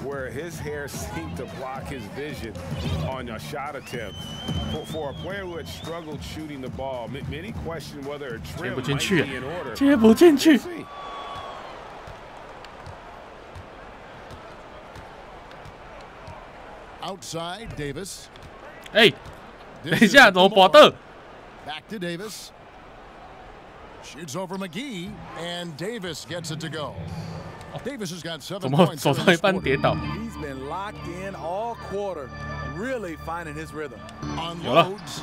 where his hair seemed to block his vision on a shot attempt. For a player who had struggled shooting the ball, many question whether a trim might be in order. Outside, Davis. Hey, 等一下，怎么保的？ Back to Davis. Shoots over McGee, and Davis gets it to go. Davis has got 7 points. He's been locked in all quarter, really finding his rhythm. Unloads.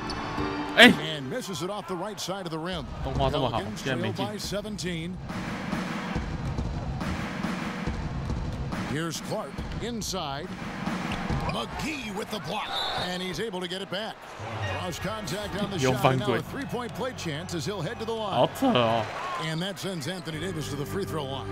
And misses it off the right side of the rim. Pelicans trail by 17. Here's Clark inside. McGee with the block, and he's able to get it back. Draws contact on the shot, and now a 3-point play chance as he'll head to the line. And that sends Anthony Davis to the free throw line.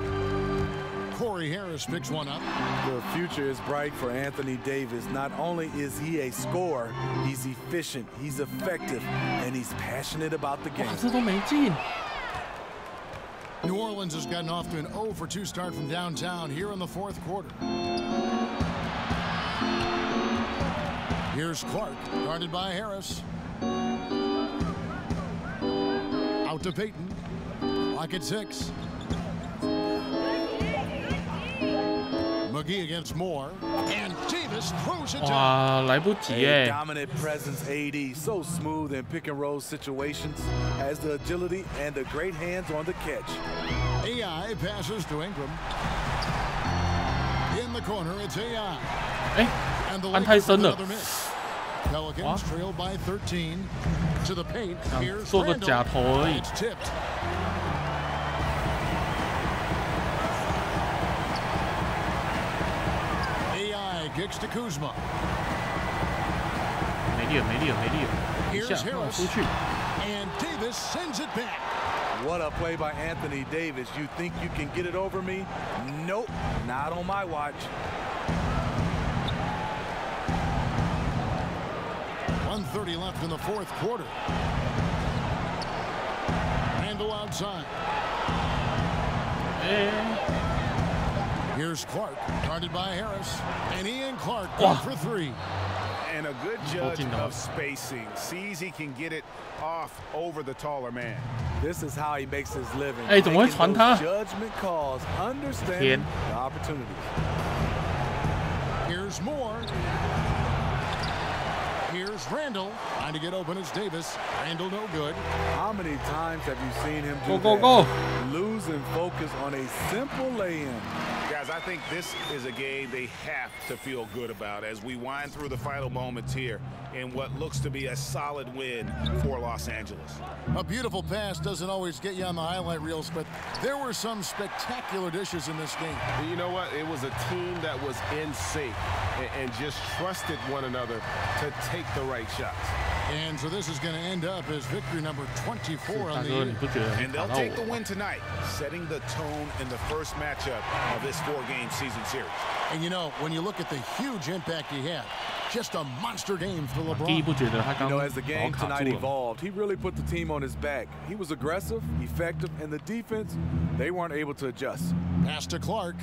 Corey Harris picks one up. The future is bright for Anthony Davis. Not only is he a scorer, he's efficient, he's effective, and he's passionate about the game. New Orleans has gotten off to an 0-for-2 start from downtown here in the 4th quarter. Here's Clark, guarded by Harris. Out to Payton. Clock at 6. McGee against Moore. And Davis throws it down. A dominant presence, AD. So smooth in pick-and-roll situations. Has the agility and the great hands on the catch. AI passes to Ingram. In the corner, it's AI. And the Lakers with another miss. Pelicans trail by 13 to the paint. Here's Randall. It's tipped. AI kicks to Kuzma. Here's Harris. And Davis sends it back. What a play by Anthony Davis. You think you can get it over me? Nope, not on my watch. 1:30 left in the 4th quarter. Randall outside. Here's Clark, guarded by Harris. And Ian Clark going for 3. And a good judge of spacing. Sees he can get it off over the taller man. This is how he makes his living. Hey, 怎么会传他？ Judgment calls, understanding the opportunities. There's more. Here's Randall trying to get open as Davis. Randall no good. How many times have you seen him do go. Losing focus on a simple lay-in? Guys, I think this is a game they have to feel good about as we wind through the final moments here in what looks to be a solid win for Los Angeles. A beautiful pass doesn't always get you on the highlight reels, but there were some spectacular dishes in this game. You know what? It was a team that was in sync and just trusted one another to take the right shots. And so this is going to end up as victory number 24 on the year. And they'll take the win tonight, setting the tone in the first matchup of this 4-game season series. And you know, when you look at the huge impact he had, just a monster game for LeBron. You know, as the game tonight evolved, he really put the team on his back. He was aggressive, effective, and the defense, they weren't able to adjust. Pass to Clark.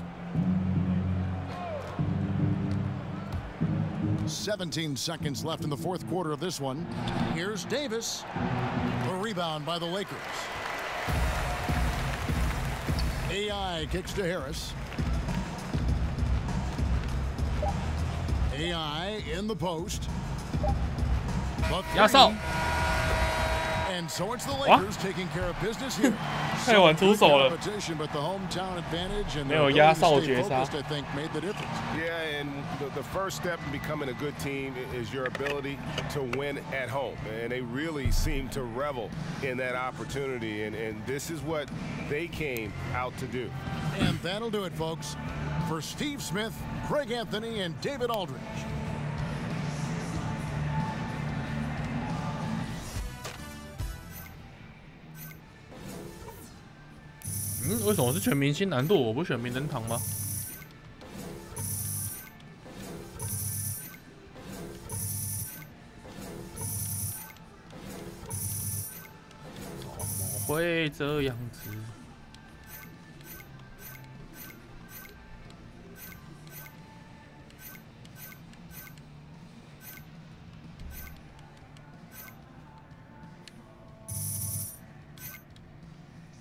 17 seconds left in the fourth quarter of this one. Here's Davis. A rebound by the Lakers. AI kicks to Harris. AI in the post. And so it's the Lakers taking care of business here. 太晚出手了。没有压哨绝杀。 Yeah, and the first step in becoming a good team is your ability to win at home. And they really seem to revel in that opportunity. And this is what they came out to do. And that'll do it, folks. For Steve Smith, Craig Anthony, and David Aldridge. 为什么是全明星难度？我不选名人堂吗？怎么会这样子？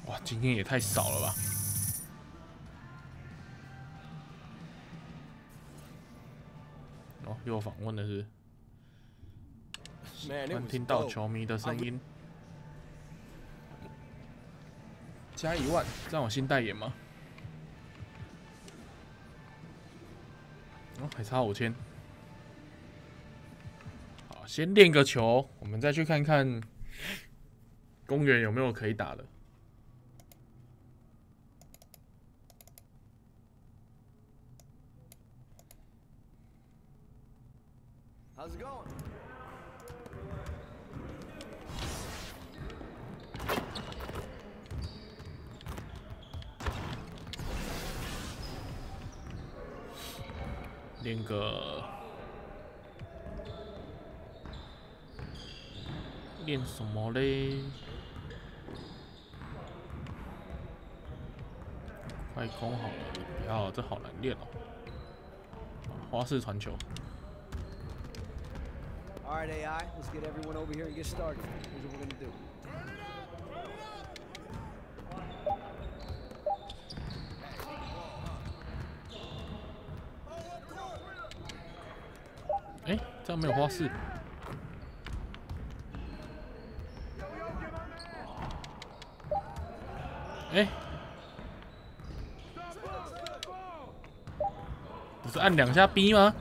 哇，今天也太少了吧！哦，又访问的是，能听到球迷的声音。加1万，这样我新代言吗？哦，还差5000。好，先练个球，我们再去看看公园有没有可以打的。 How's it going?练什么嘞？快攻好了，不要，这好难练哦。花式传球。 All right, AI, let's get everyone over here and get started. Here's what we're gonna do. 哎，这样没有花式。哎，不是按2下 B 吗？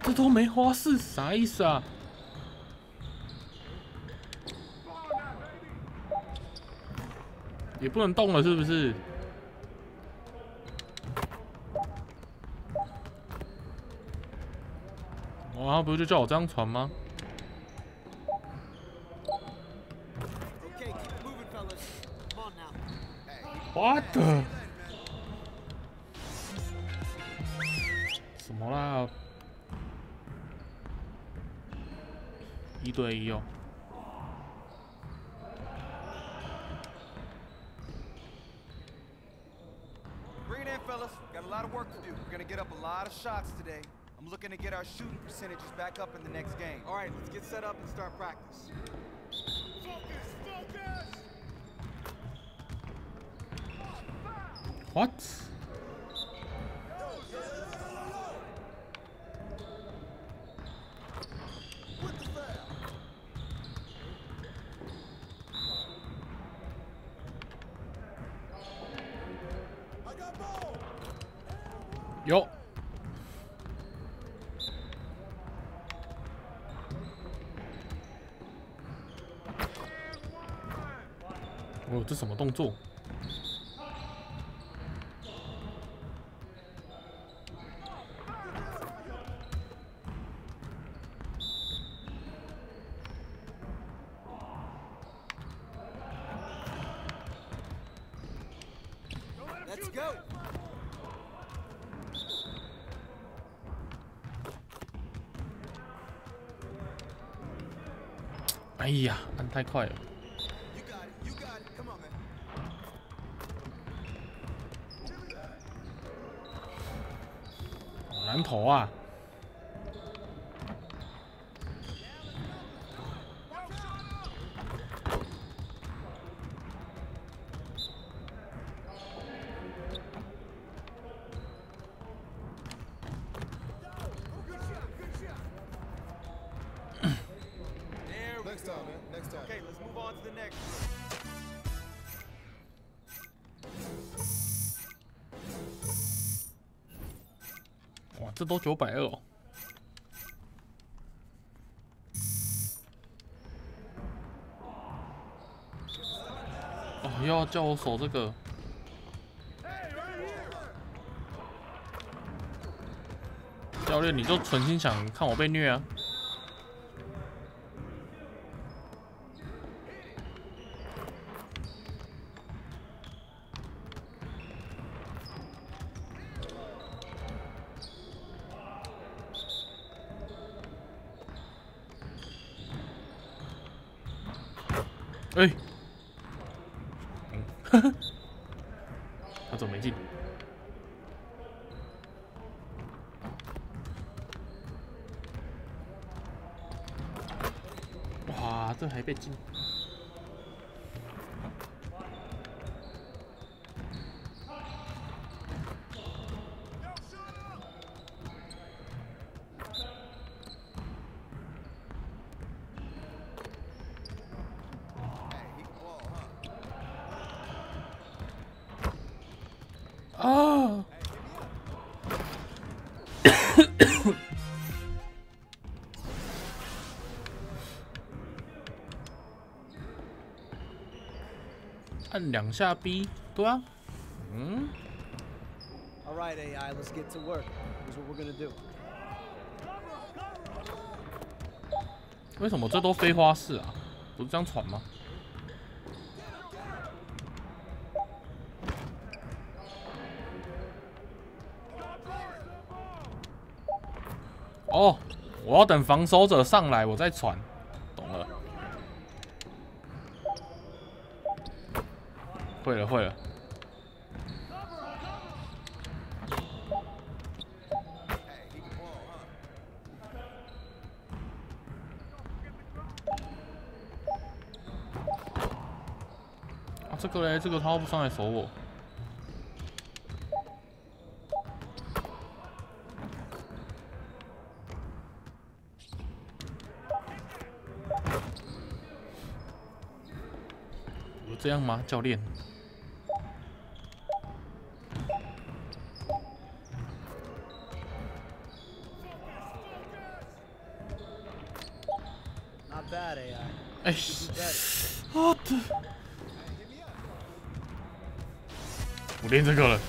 这都没花式，啥意思啊？也不能动了，是不是？哇，不是就叫我这样传吗？ What the？ 什么啦？1对1哦。Bring it in, fellas. Got a lot of work to do. lot of shots today. I'm looking to get our shooting percentages back up in the next game. All right, let's get set up and start practice. What? Yo. 哦，这什么动作？ Let's go. 哎呀，按太快了。 难投啊！哇，这都920哦！哦，又要叫我守这个。 教练，你就存心想看我被虐啊？哎，他怎么没进？ 哇，这还被进！啊！按2下 B， 对啊，嗯。All right, AI, let's get to work. Here's what we're gonna do. 为什么这都飞花式啊？不是这样传吗？哦，我要等防守者上来，我再传，懂了。 会了，会了。啊，这个嘞，这个他不上来守我。有这样吗，教练？ Bad AI. 哎，我的，我练这个了，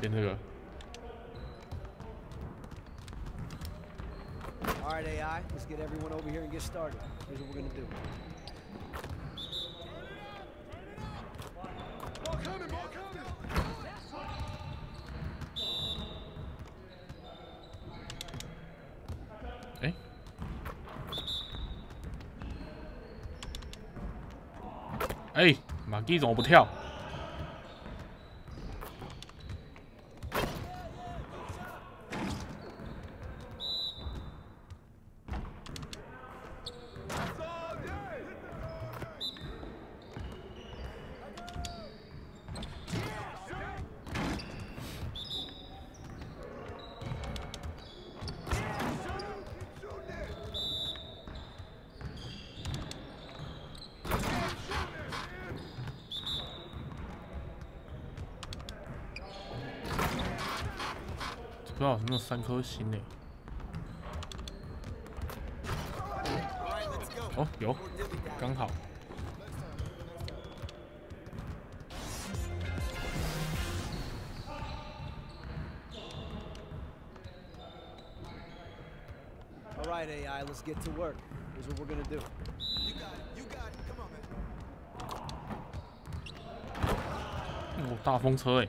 练这个。All right, AI. Let's get everyone over here and get started. Here's what we're gonna do.哎，马基怎么不跳？对啊，那3颗星呢。哦，有，刚好。All right, AI, let's get to work. Here's what we're gonna do. You got it. You got it. Come on, man. 哦，大风车哎！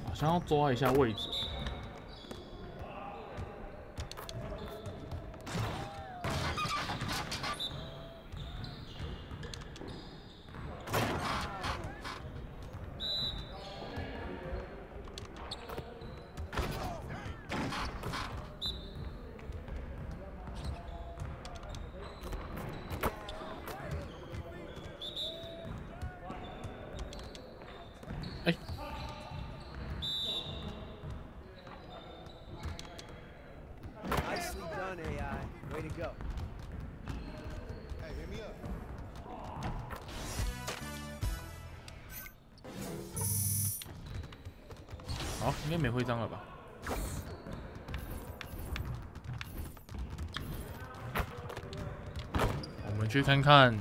好像要抓一下位置。 Nicely done, AI. Way to go. Hey, hit me up. 好，应该没徽章了吧？我们去看看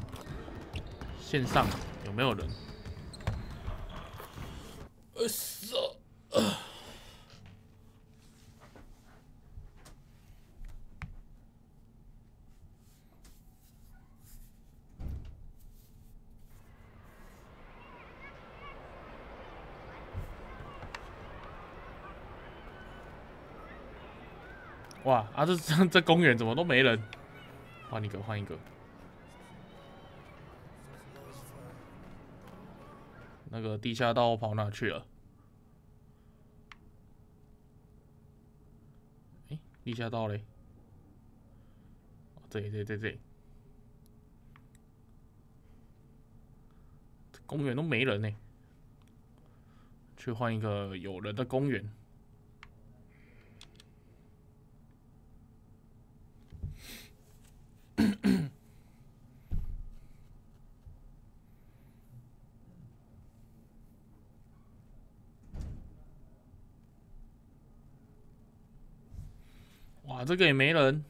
线上有没有人。哇啊！这公园怎么都没人？换一个，换一个。那个地下道跑哪去了？哎，地下道嘞？这里。这公园都没人呢。去换一个有人的公园。 哇，这个也没人，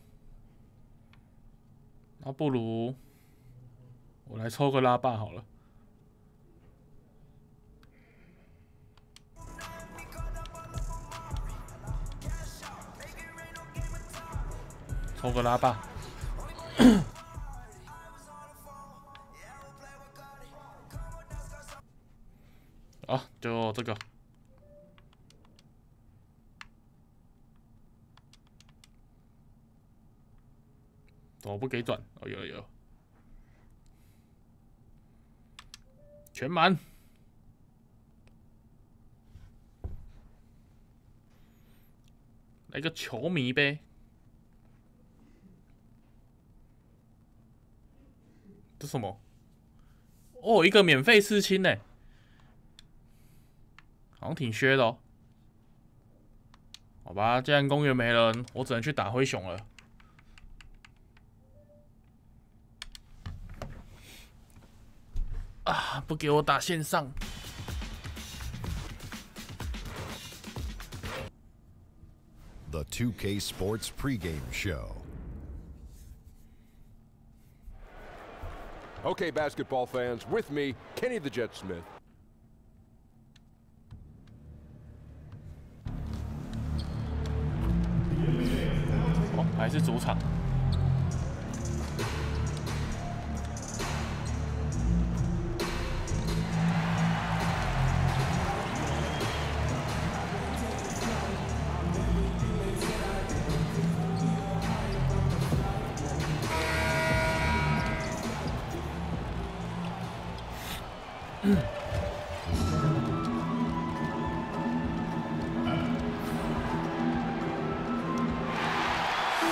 那不如我来抽个拉霸好了。抽个拉霸。好，就这个。 怎么不给转？哦，有，全满。来个球迷呗。这什么？哦，一个免费刺青呢，好像挺削的哦。好吧，既然公园没人，我只能去打灰熊了。 啊！不给我打线上。The 2K Sports pregame show. Okay, basketball fans, with me, Kenny the Jet Smith. 哦，还是主场。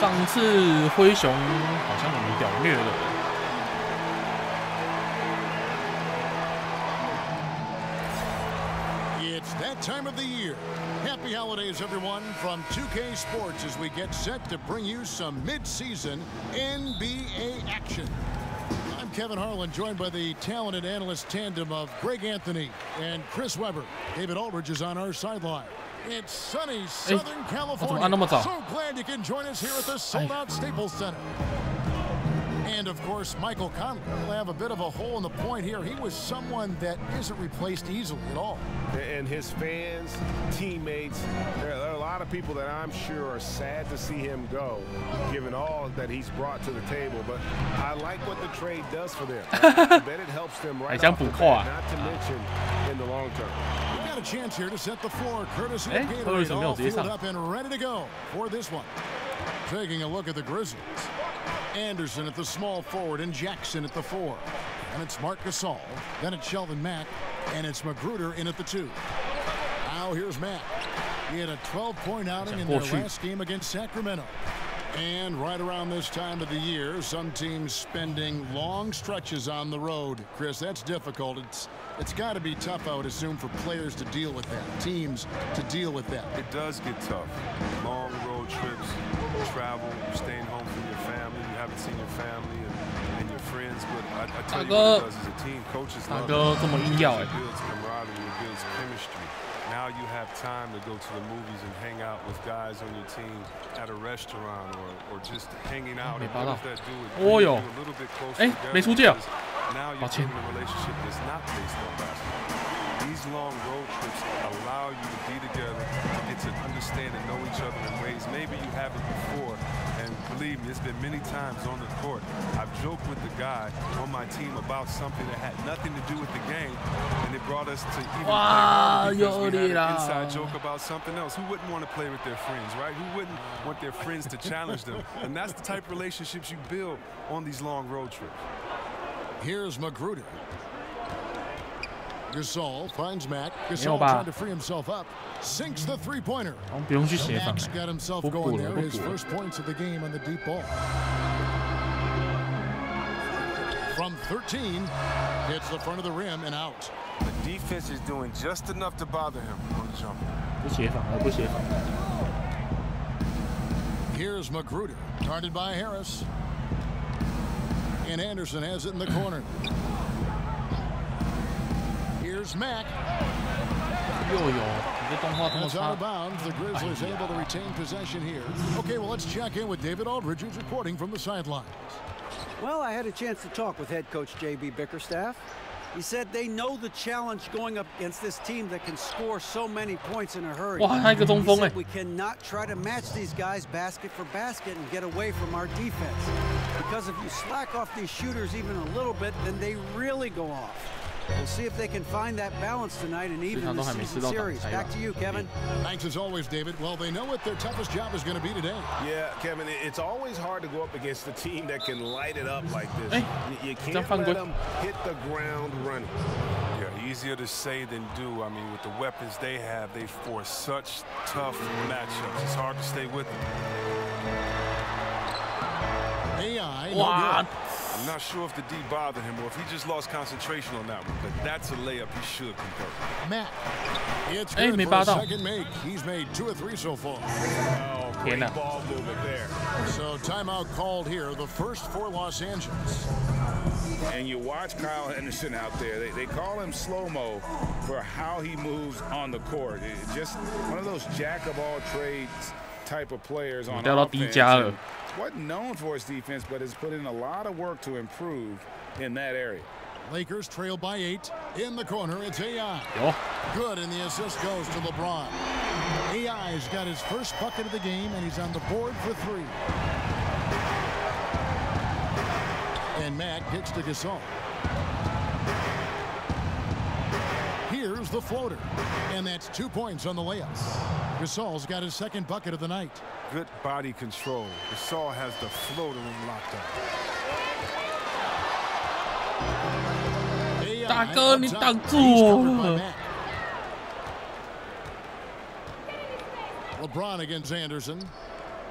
上次灰熊好像很屌虐了。It's that time of the year. Happy holidays, everyone, from 2K Sports as we get set to bring you some mid-season NBA action. I'm Kevin Harlan, joined by the talented analyst tandem of Greg Anthony and Chris Webber. David Aldridge is on our sideline. It's sunny Southern California. So glad you can join us here at the sold-out Staples Center. And, of course, Michael Conley will have a bit of a hole in the point here. He was someone that isn't replaced easily at all. And his fans, teammates, there are a lot of people that I'm sure are sad to see him go, given all that he's brought to the table. But I like what the trade does for them. I bet it helps them right off the bat, not to mention in the long term. We've got a chance here to set the floor, courtesy of Gatorade, all fueled up and ready to go for this one. Taking a look at the Grizzlies. Anderson at the small forward and Jackson at the 4. And it's Marc Gasol. Then it's Sheldon Mack. And it's Magruder in at the 2. Now here's Mack. He had a 12-point outing in their last game against Sacramento. And right around this time of the year, some teams spending long stretches on the road. Chris, that's difficult. It's got to be tough, I would assume, for players to deal with that, teams to deal with that. It does get tough. Long road trips, travel, staying home from your family. You haven't seen your family and your friends, but I tell you what it does as a team. Coaches love it. It builds camaraderie, it builds chemistry. Now you have time to go to the movies and hang out with guys on your team at a restaurant or just hanging out. And what does that do? It brings you a little bit closer together. Now you're building a relationship that's not based on basketball. These long road trips allow you to be together, to get to understand and know each other in ways maybe you haven't before. And believe me, it's been many times on the court. I've joked with the guy on my team about something that had nothing to do with the game, and it brought us to even play harder because we had an inside joke about something else. Who wouldn't want to play with their friends, right? Who wouldn't want their friends to challenge them? And that's the type of relationships you build on these long road trips. Here's Magruder. Gasol finds Mack. Gasol trying to free himself up. Sinks the three-pointer. Mack's got himself going there. His first points of the game on the deep ball. From 13, hits the front of the rim and out. The defense is doing just enough to bother him on the jump. Here's Magruder. Guarded by Harris. And Anderson has it in the corner. Here's Mack. That's out of bounds. The Grizzlies able to retain possession here. Okay, well, let's check in with David Aldridge, who's reporting from the sidelines. Well, I had a chance to talk with head coach J.B. Bickerstaff. He said they know the challenge going up against this team that can score so many points in a hurry. He said we cannot try to match these guys basket for basket and get away from our defense. Because if you slack off these shooters even a little bit, then they really go off. We'll see if they can find that balance tonight and even the season series. Back to you, Kevin. Thanks as always, David. Well, they know what their toughest job is going to be today. Yeah, Kevin, it's always hard to go up against a team that can light it up like this. You can't let them hit the ground running. Yeah, easier to say than do. I mean, with the weapons they have, they force such tough matchups. It's hard to stay with them. AI, I'm not sure if the D bothered him or if he just lost concentration on that one, but that's a layup he should convert. Matt, it's good for a second make. He's made 2 or 3 so far. Oh, great ball movement there. So timeout called here, the first for Los Angeles. And you watch Kyle Henderson out there. They call him slow-mo for how he moves on the court. It's just one of those jack-of-all-trades type of players on offense. Wasn't known for his defense, but has put in a lot of work to improve in that area. Lakers trail by 8. In the corner, it's AI. Good, and the assist goes to LeBron. AI's got his first bucket of the game, and he's on the board for 3. And Mack gets to Gasol. Here's the floater, and that's 2 points on the layup. Gasol's got his second bucket of the night. Good body control. Gasol has the floater in lockdown. LeBron against Anderson.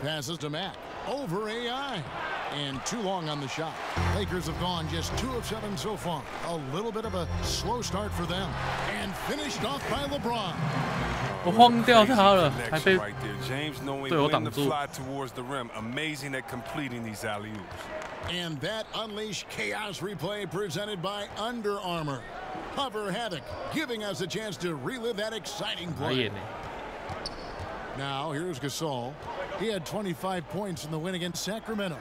Passes to Mack. Over AI. And too long on the shot. Lakers have gone just 2 of 7 so far. A little bit of a slow start for them. And finished off by LeBron. 我晃掉他了，还被 James knowing 队友 when 挡 to 住。 fly towards the rim. Amazing at completing these alley-oops. And that unleashed chaos replay presented by Under Armour. Hover Havoc, giving us a chance to relive that exciting play. Now here's Gasol. He had 25 points in the win against Sacramento.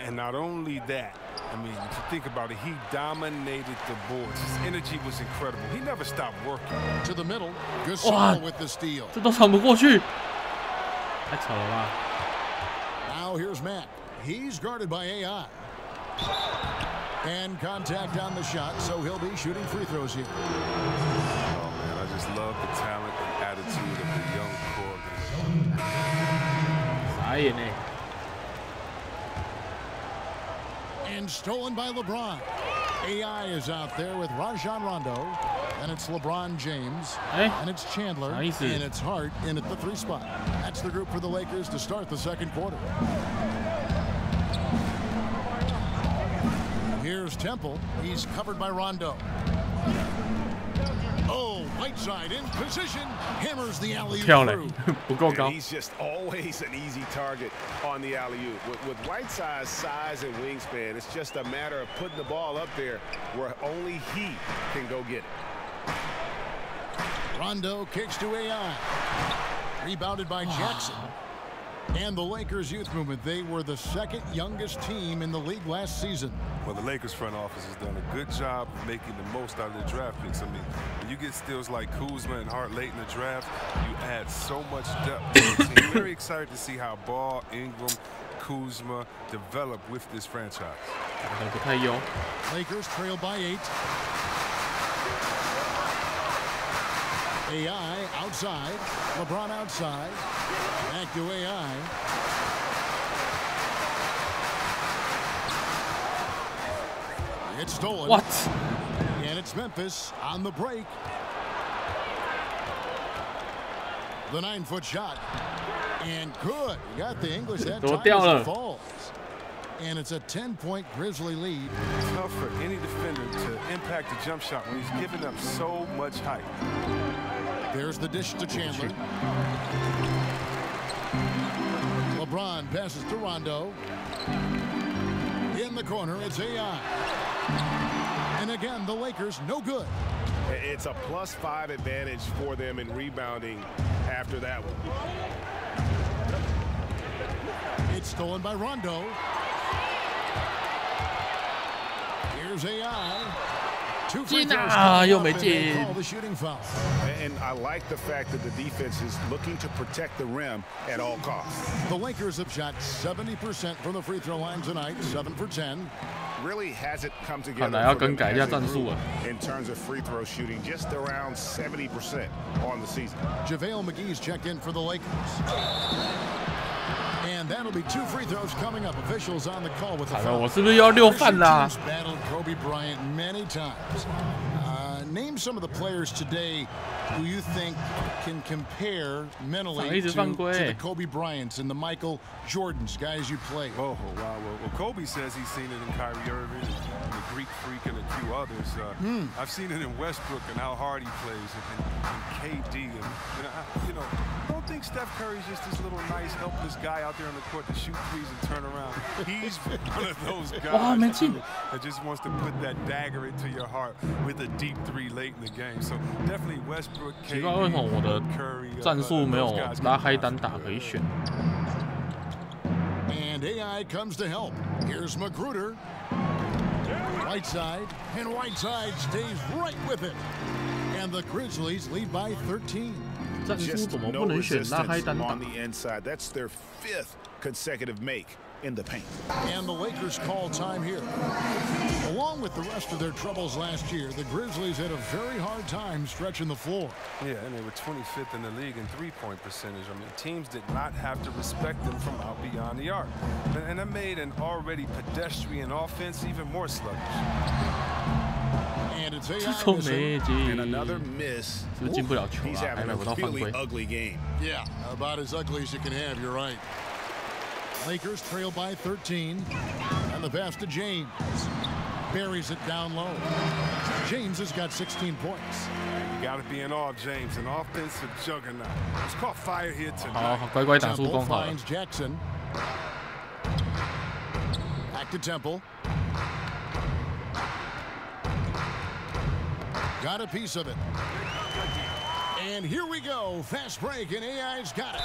And not only that, I mean, if you think about it, he dominated the boards. His energy was incredible. He never stopped working. To the middle, Gasol with the steal. 这都传不过去，太扯了吧 Now here's Matt. He's guarded by AI. And contact on the shot, so he'll be shooting free throws here. Oh, man, I just love the talent and attitude of the young core. 傻眼呢。 And stolen by LeBron. AI is out there with Rajon Rondo. And it's LeBron James. And it's Chandler. And it's Hart in at the 3 spot. That's the group for the Lakers to start the second quarter. Here's Temple. He's covered by Rondo. Oh, Whiteside in position. Hammers the alley-oop through. And he's just always an easy target on the alley-oop. With Whiteside's size and wingspan, it's just a matter of putting the ball up there where only he can go get it. Rondo kicks to AI. Rebounded by Jackson. And the Lakers youth movement, they were the 2nd youngest team in the league last season. Well, the Lakers front office has done a good job of making the most out of their draft picks. I mean, when you get steals like Kuzma and Hart late in the draft, you add so much depth to the team. Very excited to see how Ball, Ingram, Kuzma develop with this franchise. Lakers trail by 8. AI outside. LeBron outside. Back to AI. It's stolen. What? And it's Memphis on the break. The 9-foot shot. And good. You got the English that time as it falls. And it's a 10-point Grizzly lead. It's tough for any defender to impact the jump shot when he's giving up so much height. There's the dish to Chandler. LeBron passes to Rondo. In the corner, it's AI. And again, the Lakers no good. It's a +5 advantage for them in rebounding after that one. It's stolen by Rondo. Here's AI. 2 free throws call the shooting foul. And I like the fact that the defense is looking to protect the rim at all costs. The Lakers have shot 70% from the free throw line tonight, 7 for 10. Really hasn't come together in terms of free throw shooting, just around 70% on the season. JaVale McGee's checked in for the Lakers. And that'll be 2 free throws coming up. Officials on the call with the foul. 我是不是要6犯啦 battled Kobe Bryant many times. Name some of the players today who you think can compare mentally to the Kobe Bryants and the Michael Jordans, guys you played. Oh, wow. Well, Kobe says he's seen it in Kyrie Irving, and the Greek Freak, and a few others. I've seen it in Westbrook and how hard he plays, and KD. And I don't think Steph Curry's just this little nice, helpless guy out there on the court to shoot threes and turn around. He's one of those guys that just wants to put that dagger into your heart with a deep 3 late in the game. So definitely Westbrook, KD, Curry. 战术没有拉开单打可以选。 And AI comes to help. Here's Magruder. Whiteside, and Whiteside stays right with it. And the Grizzlies lead by 13. Just no resistance on the inside. That's their 5th consecutive make in the paint. And the Lakers call time here. Along with the rest of their troubles last year, the Grizzlies had a very hard time stretching the floor. Yeah, and they were 25th in the league in 3-point percentage. I mean, teams did not have to respect them from out beyond the arc. And that made an already pedestrian offense even more sluggish. And it's AI and another miss. He's having a really ugly game. Yeah, about as ugly as you can have, you're right. Lakers trail by 13. And the pass to James. Buries it down low. James has got 16 points. You got to be in awe of James, an offensive juggernaut. It's caught fire here tonight. 好，乖乖打出攻好了。 finds Jackson. Back to Temple. Got a piece of it. And here we go. Fast break, and AI's got it.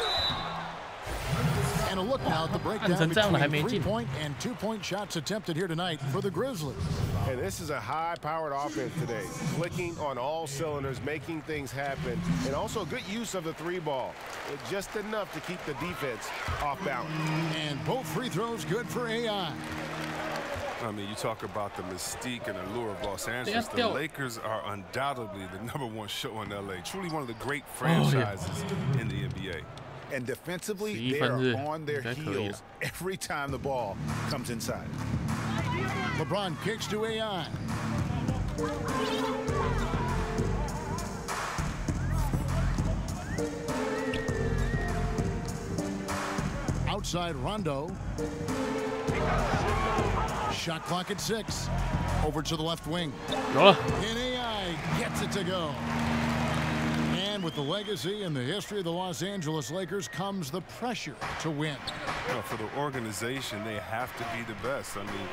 And a look now at the breakdown between 3-point and 2-point shots attempted here tonight for the Grizzlies. And this is a high-powered offense today. Clicking on all cylinders, making things happen, and also good use of the 3-ball. Just enough to keep the defense off balance. And both free throws good for AI. I mean, you talk about the mystique and allure of Los Angeles. The Lakers are undoubtedly the #1 show in LA. Truly one of the great franchises in the NBA. And defensively, they are on their heels every time the ball comes inside. LeBron kicks to AI. Outside Rondo. Shot clock at 6. Over to the left wing. And AI gets it to go. And with the legacy and the history of the Los Angeles Lakers comes the pressure to win. Well, for the organization, they have to be the best. I mean,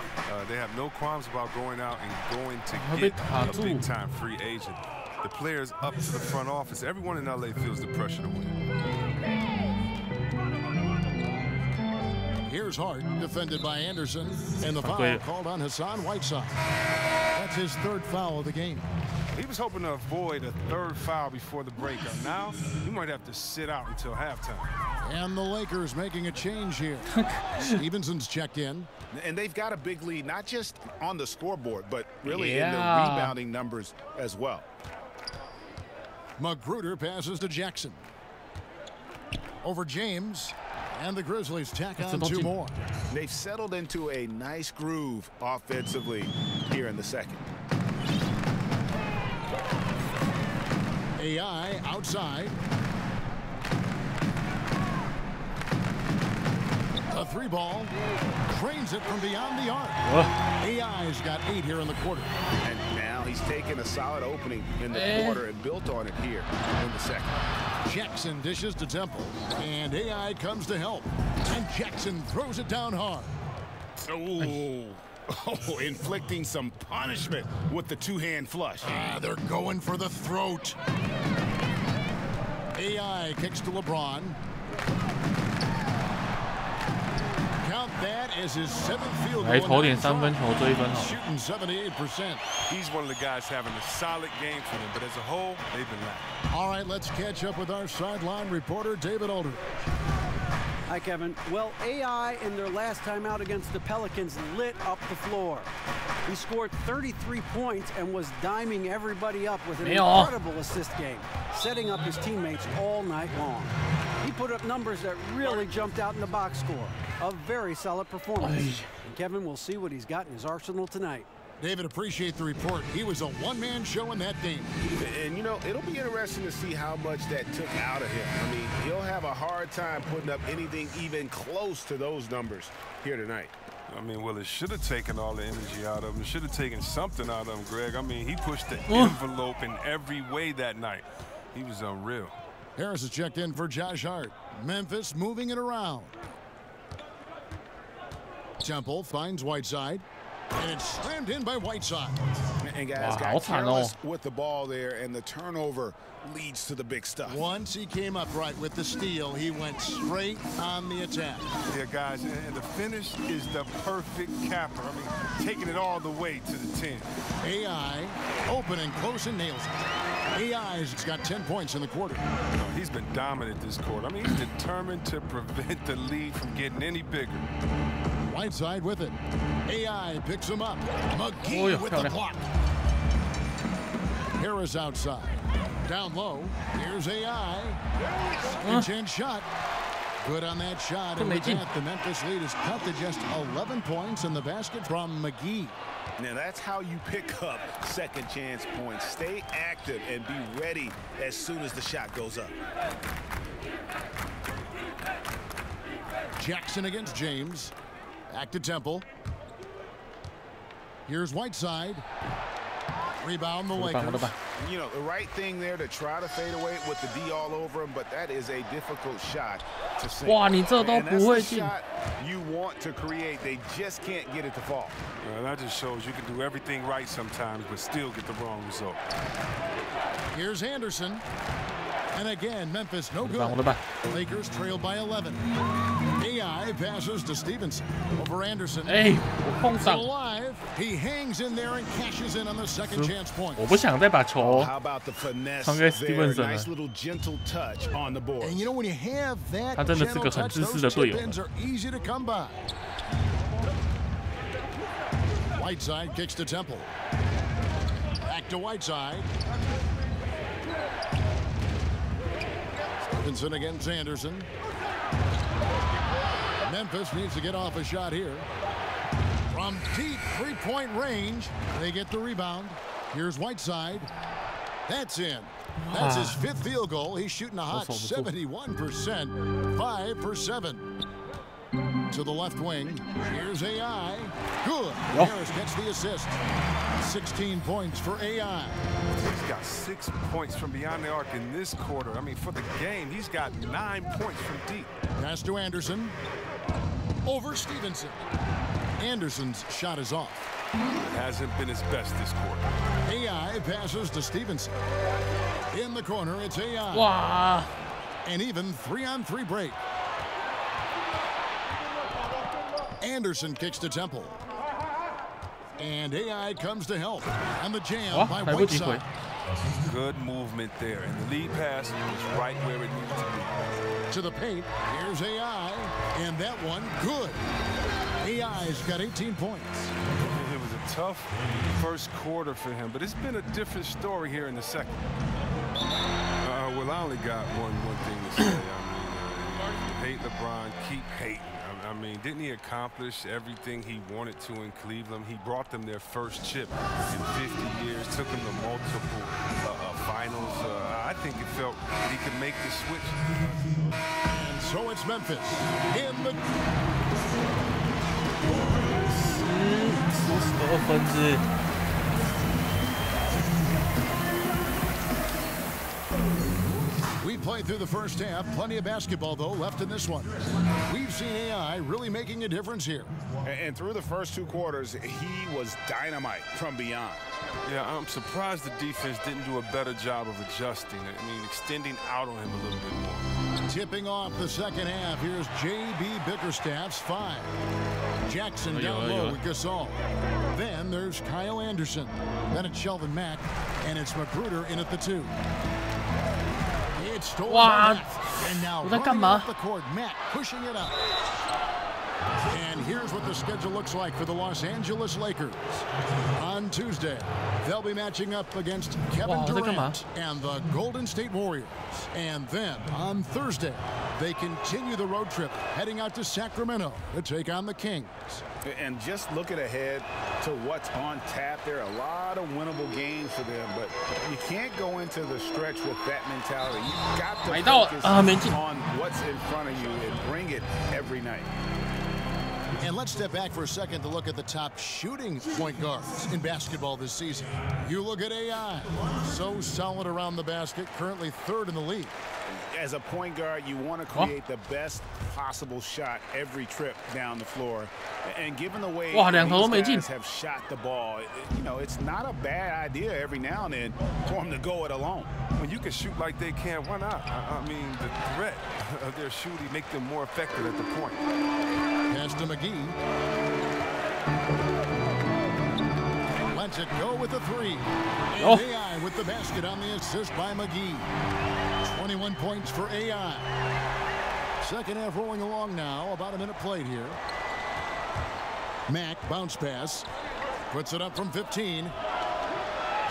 they have no qualms about going out and going to get a big-time free agent. The players up to the front office, everyone in LA feels the pressure to win. Here's Hart, defended by Anderson, and the foul called on Hassan Whiteside. That's his 3rd foul of the game. He was hoping to avoid a 3rd foul before the breakup. Now, he might have to sit out until halftime. And the Lakers making a change here. Stevenson's checked in. And they've got a big lead, not just on the scoreboard, but really in the rebounding numbers as well. Magruder passes to Jackson. Over James. And the Grizzlies tack on 2 more. They've settled into a nice groove offensively here in the second. AI outside. A 3-ball. Drains it from beyond the arc. AI's got 8 here in the quarter. And now he's taken a solid opening in the quarter and built on it here in the second. Jackson dishes to Temple, and AI comes to help. And Jackson throws it down hard. Oh, inflicting some punishment with the 2-hand flush. They're going for the throat. AI kicks to LeBron. Count that as his 7th field goal. Shooting 78%. He's one of the guys having a solid game for them, but as a whole, they've been lacking. All right, let's catch up with our sideline reporter, David Aldridge. Hi, Kevin. Well, AI in their last time out against the Pelicans lit up the floor. He scored 33 points and was diming everybody up with an incredible assist game, setting up his teammates all night long. He put up numbers that really jumped out in the box score. A very solid performance. And Kevin will see what he's got in his arsenal tonight. David, appreciate the report. He was a one-man show in that game. And, you know, it'll be interesting to see how much that took out of him. I mean, he'll have a hard time putting up anything even close to those numbers here tonight. I mean, well, it should have taken all the energy out of him. It should have taken something out of him, Greg. I mean, he pushed the envelope in every way that night. He was unreal. Harris is checked in for Josh Hart. Memphis moving it around. Temple finds Whiteside. And it's slammed in by Whiteside. And guys got careless with the ball there, and the turnover leads to the big stuff. Once he came upright with the steal, he went straight on the attack. Yeah, guys, and the finish is the perfect capper. I mean, taking it all the way to the 10. AI open and close and nails it. AI's got 10 points in the quarter. He's been dominant this quarter. I mean, he's determined to prevent the lead from getting any bigger. Whiteside with it. AI picks him up. McGee with the block. Harris outside. Down low. Here's AI. Second chance shot. Good on that shot. And with that, the Memphis lead is cut to just 11 points in the basket from McGee. Now that's how you pick up second chance points. Stay active and be ready as soon as the shot goes up. Jackson against James. Back to Temple. Here's Whiteside. Rebound the Lakers. You know, the right thing there to try to fade away with the D all over him, but that is a difficult shot to sink. 哇，你这都不会进。 You want to create, they just can't get it to fall. That just shows you can do everything right sometimes, but still get the wrong result. Here's Anderson. And again, Memphis no good. Lakers trailed by 11. AI passes to Stevenson over Anderson. Still alive. He hangs in there and cashes in on the second chance point. 我不想再把球 How about the finesse 传给 there? Stevenson Nice little gentle touch on the board. And you know when you have that 他真的是个 gentle 很 touch, 自私 those 的队友。 tip-ins are easy to come by. Whiteside kicks to Temple. Back to Whiteside. Stevenson against Anderson. Memphis needs to get off a shot here. From deep three-point range, they get the rebound. Here's Whiteside. That's in. That's his fifth field goal. He's shooting a hot 71%. 5 for 7. To the left wing. Here's AI. Good. Harris gets the assist. 16 points for AI. He's got 6 points from beyond the arc in this quarter. I mean, for the game, he's got 9 points from deep. Pass to Anderson. Over Stevenson. Anderson's shot is off. It hasn't been his best this quarter. AI passes to Stevenson. In the corner, it's AI. Wow. An even 3-on-3 break. Anderson kicks to Temple. And AI comes to help. And the jam by Whiteside. Good movement there. And the lead pass was right where it needed to be. To the paint. Here's AI. And that one, good. AI's got 18 points. It was a tough first quarter for him, but it's been a different story here in the second. Well, I only got one thing to say. I mean, hate LeBron, keep hating. I mean, didn't he accomplish everything he wanted to in Cleveland? He brought them their first chip in 50 years, took them to multiple finals. I think it felt that he could make the switch. And so it's Memphis in the... 12分之。 We played through the first half. Plenty of basketball, though, left in this one. We've seen AI really making a difference here. And through the first 2 quarters, he was dynamite from beyond. Yeah, I'm surprised the defense didn't do a better job of adjusting. I mean, extending out on him a little bit more. Tipping off the second half, here's J.B. Bickerstaff's 5. Jackson down low with Gasol. Then there's Kyle Anderson. Then it's Shelvin Mack, and it's Magruder in at the 2. It's stolen by Mack. And now running off the court, Mack pushing it up. And here's what the schedule looks like for the Los Angeles Lakers. On Tuesday, they'll be matching up against Kevin Durant and the Golden State Warriors. And then on Thursday, they continue the road trip, heading out to Sacramento to take on the Kings. And just looking ahead to what's on tap, there are a lot of winnable games for them, but you can't go into the stretch with that mentality. You've got to focus on what's in front of you and bring it every night. And let's step back for a second to look at the top shooting point guards in basketball this season. You look at AI, so solid around the basket, currently 3rd in the league. As a point guard, you want to create the best possible shot every trip down the floor. And given the way these guys have shot the ball, you know, it's not a bad idea every now and then for them to go it alone. When you can shoot like they can, why not? I mean, the threat of their shooting make them more effective at the point. Pass to McGee. Lets it go with the 3. And AI with the basket on the assist by McGee. 21 points for AI. Second half rolling along now. About a minute played here. Mack bounce pass. Puts it up from 15.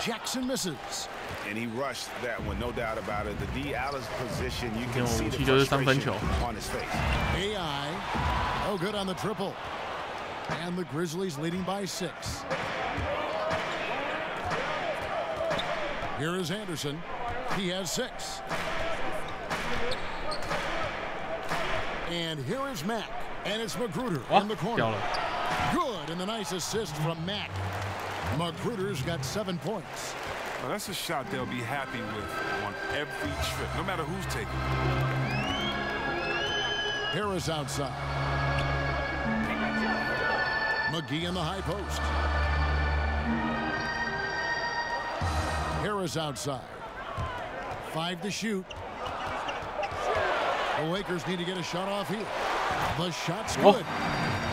Jackson misses. And he rushed that one, no doubt about it. The D out of position. You can see the frustration on his face. AI, no good on the triple. And the Grizzlies leading by 6. Here is Anderson. He has 6. And here is Mack. And it's Magruder in the corner. Good, and a nice assist from Mack. Magruder's got 7 points. Well, that's a shot they'll be happy with on every trip, no matter who's taking it. Harris outside. McGee in the high post. Harris outside. 5 to shoot. The Lakers need to get a shot off here. The shot's good.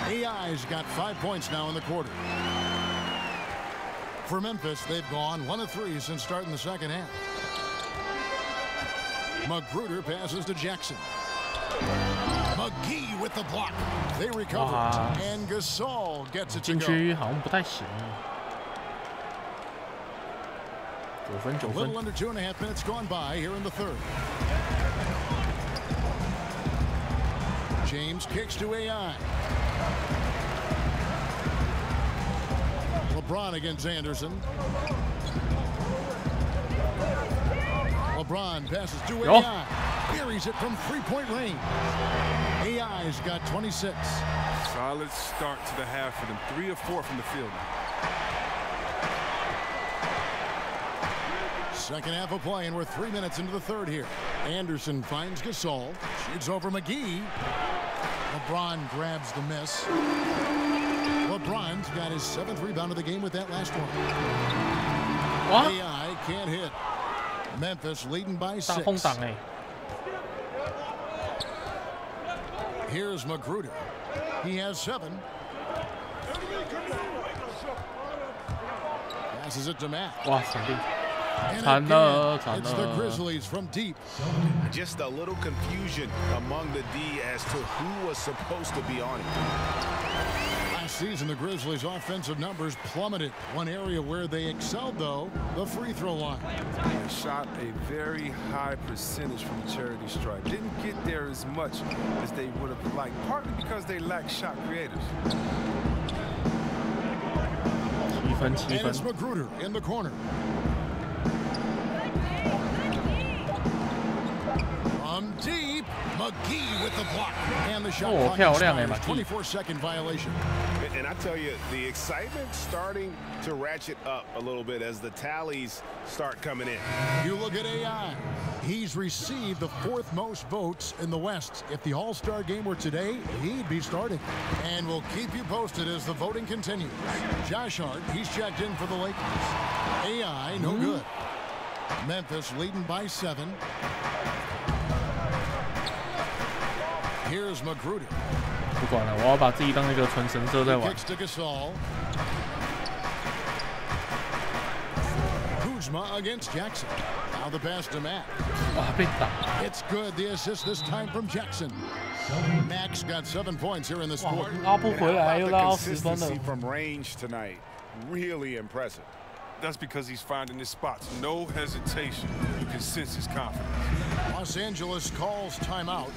AI's got 5 points now in the quarter. For Memphis, they've gone 1 of 3 since starting the second half. Magruder passes to Jackson. McGee with the block. They recover. And Gasol gets it to go. A little under 2.5 minutes gone by here in the third. James kicks to AI. LeBron against Anderson. LeBron passes to AI. Buries it from 3-point range. AI's got 26. Solid start to the half for them. 3 of 4 from the field. Second half of play, and we're 3 minutes into the third here. Anderson finds Gasol. Shoots over McGee. LeBron grabs the miss. LeBron's got his 7th rebound of the game with that last one. AI can't hit. Memphis leading by 6. Here's Magruder. He has 7. Passes it to Matt. And again, it's the Grizzlies from deep. Just a little confusion among the D as to who was supposed to be on it. Last season, the Grizzlies' offensive numbers plummeted. One area where they excelled, though, the free throw line. They shot a very high percentage from the charity stripe. Didn't get there as much as they would have liked, partly because they lack shot creators. And it's Magruder in the corner. From deep, McGee with the block. And the shot clock expires. 24-second violation. And I tell you, the excitement starting to ratchet up a little bit as the tallies start coming in. You look at AI. He's received the 4th most votes in the West. If the All-Star game were today, he'd be starting. And we'll keep you posted as the voting continues. Josh Hart, he's checked in for the Lakers. AI, no good. Memphis leading by 7. Here's Magruder. 不管了，我要把自己当那个纯神社在玩。 Kicks to Gasol. Kuzma against Jackson. Now the pass to Matt. It's good. The assist this time from Jackson. Max got 7 points here in this quarter. 拉不回来，又拉到10分了。 From range tonight, really impressive. That's because he's finding his spots. No hesitation. You can sense his confidence. Los Angeles calls timeout.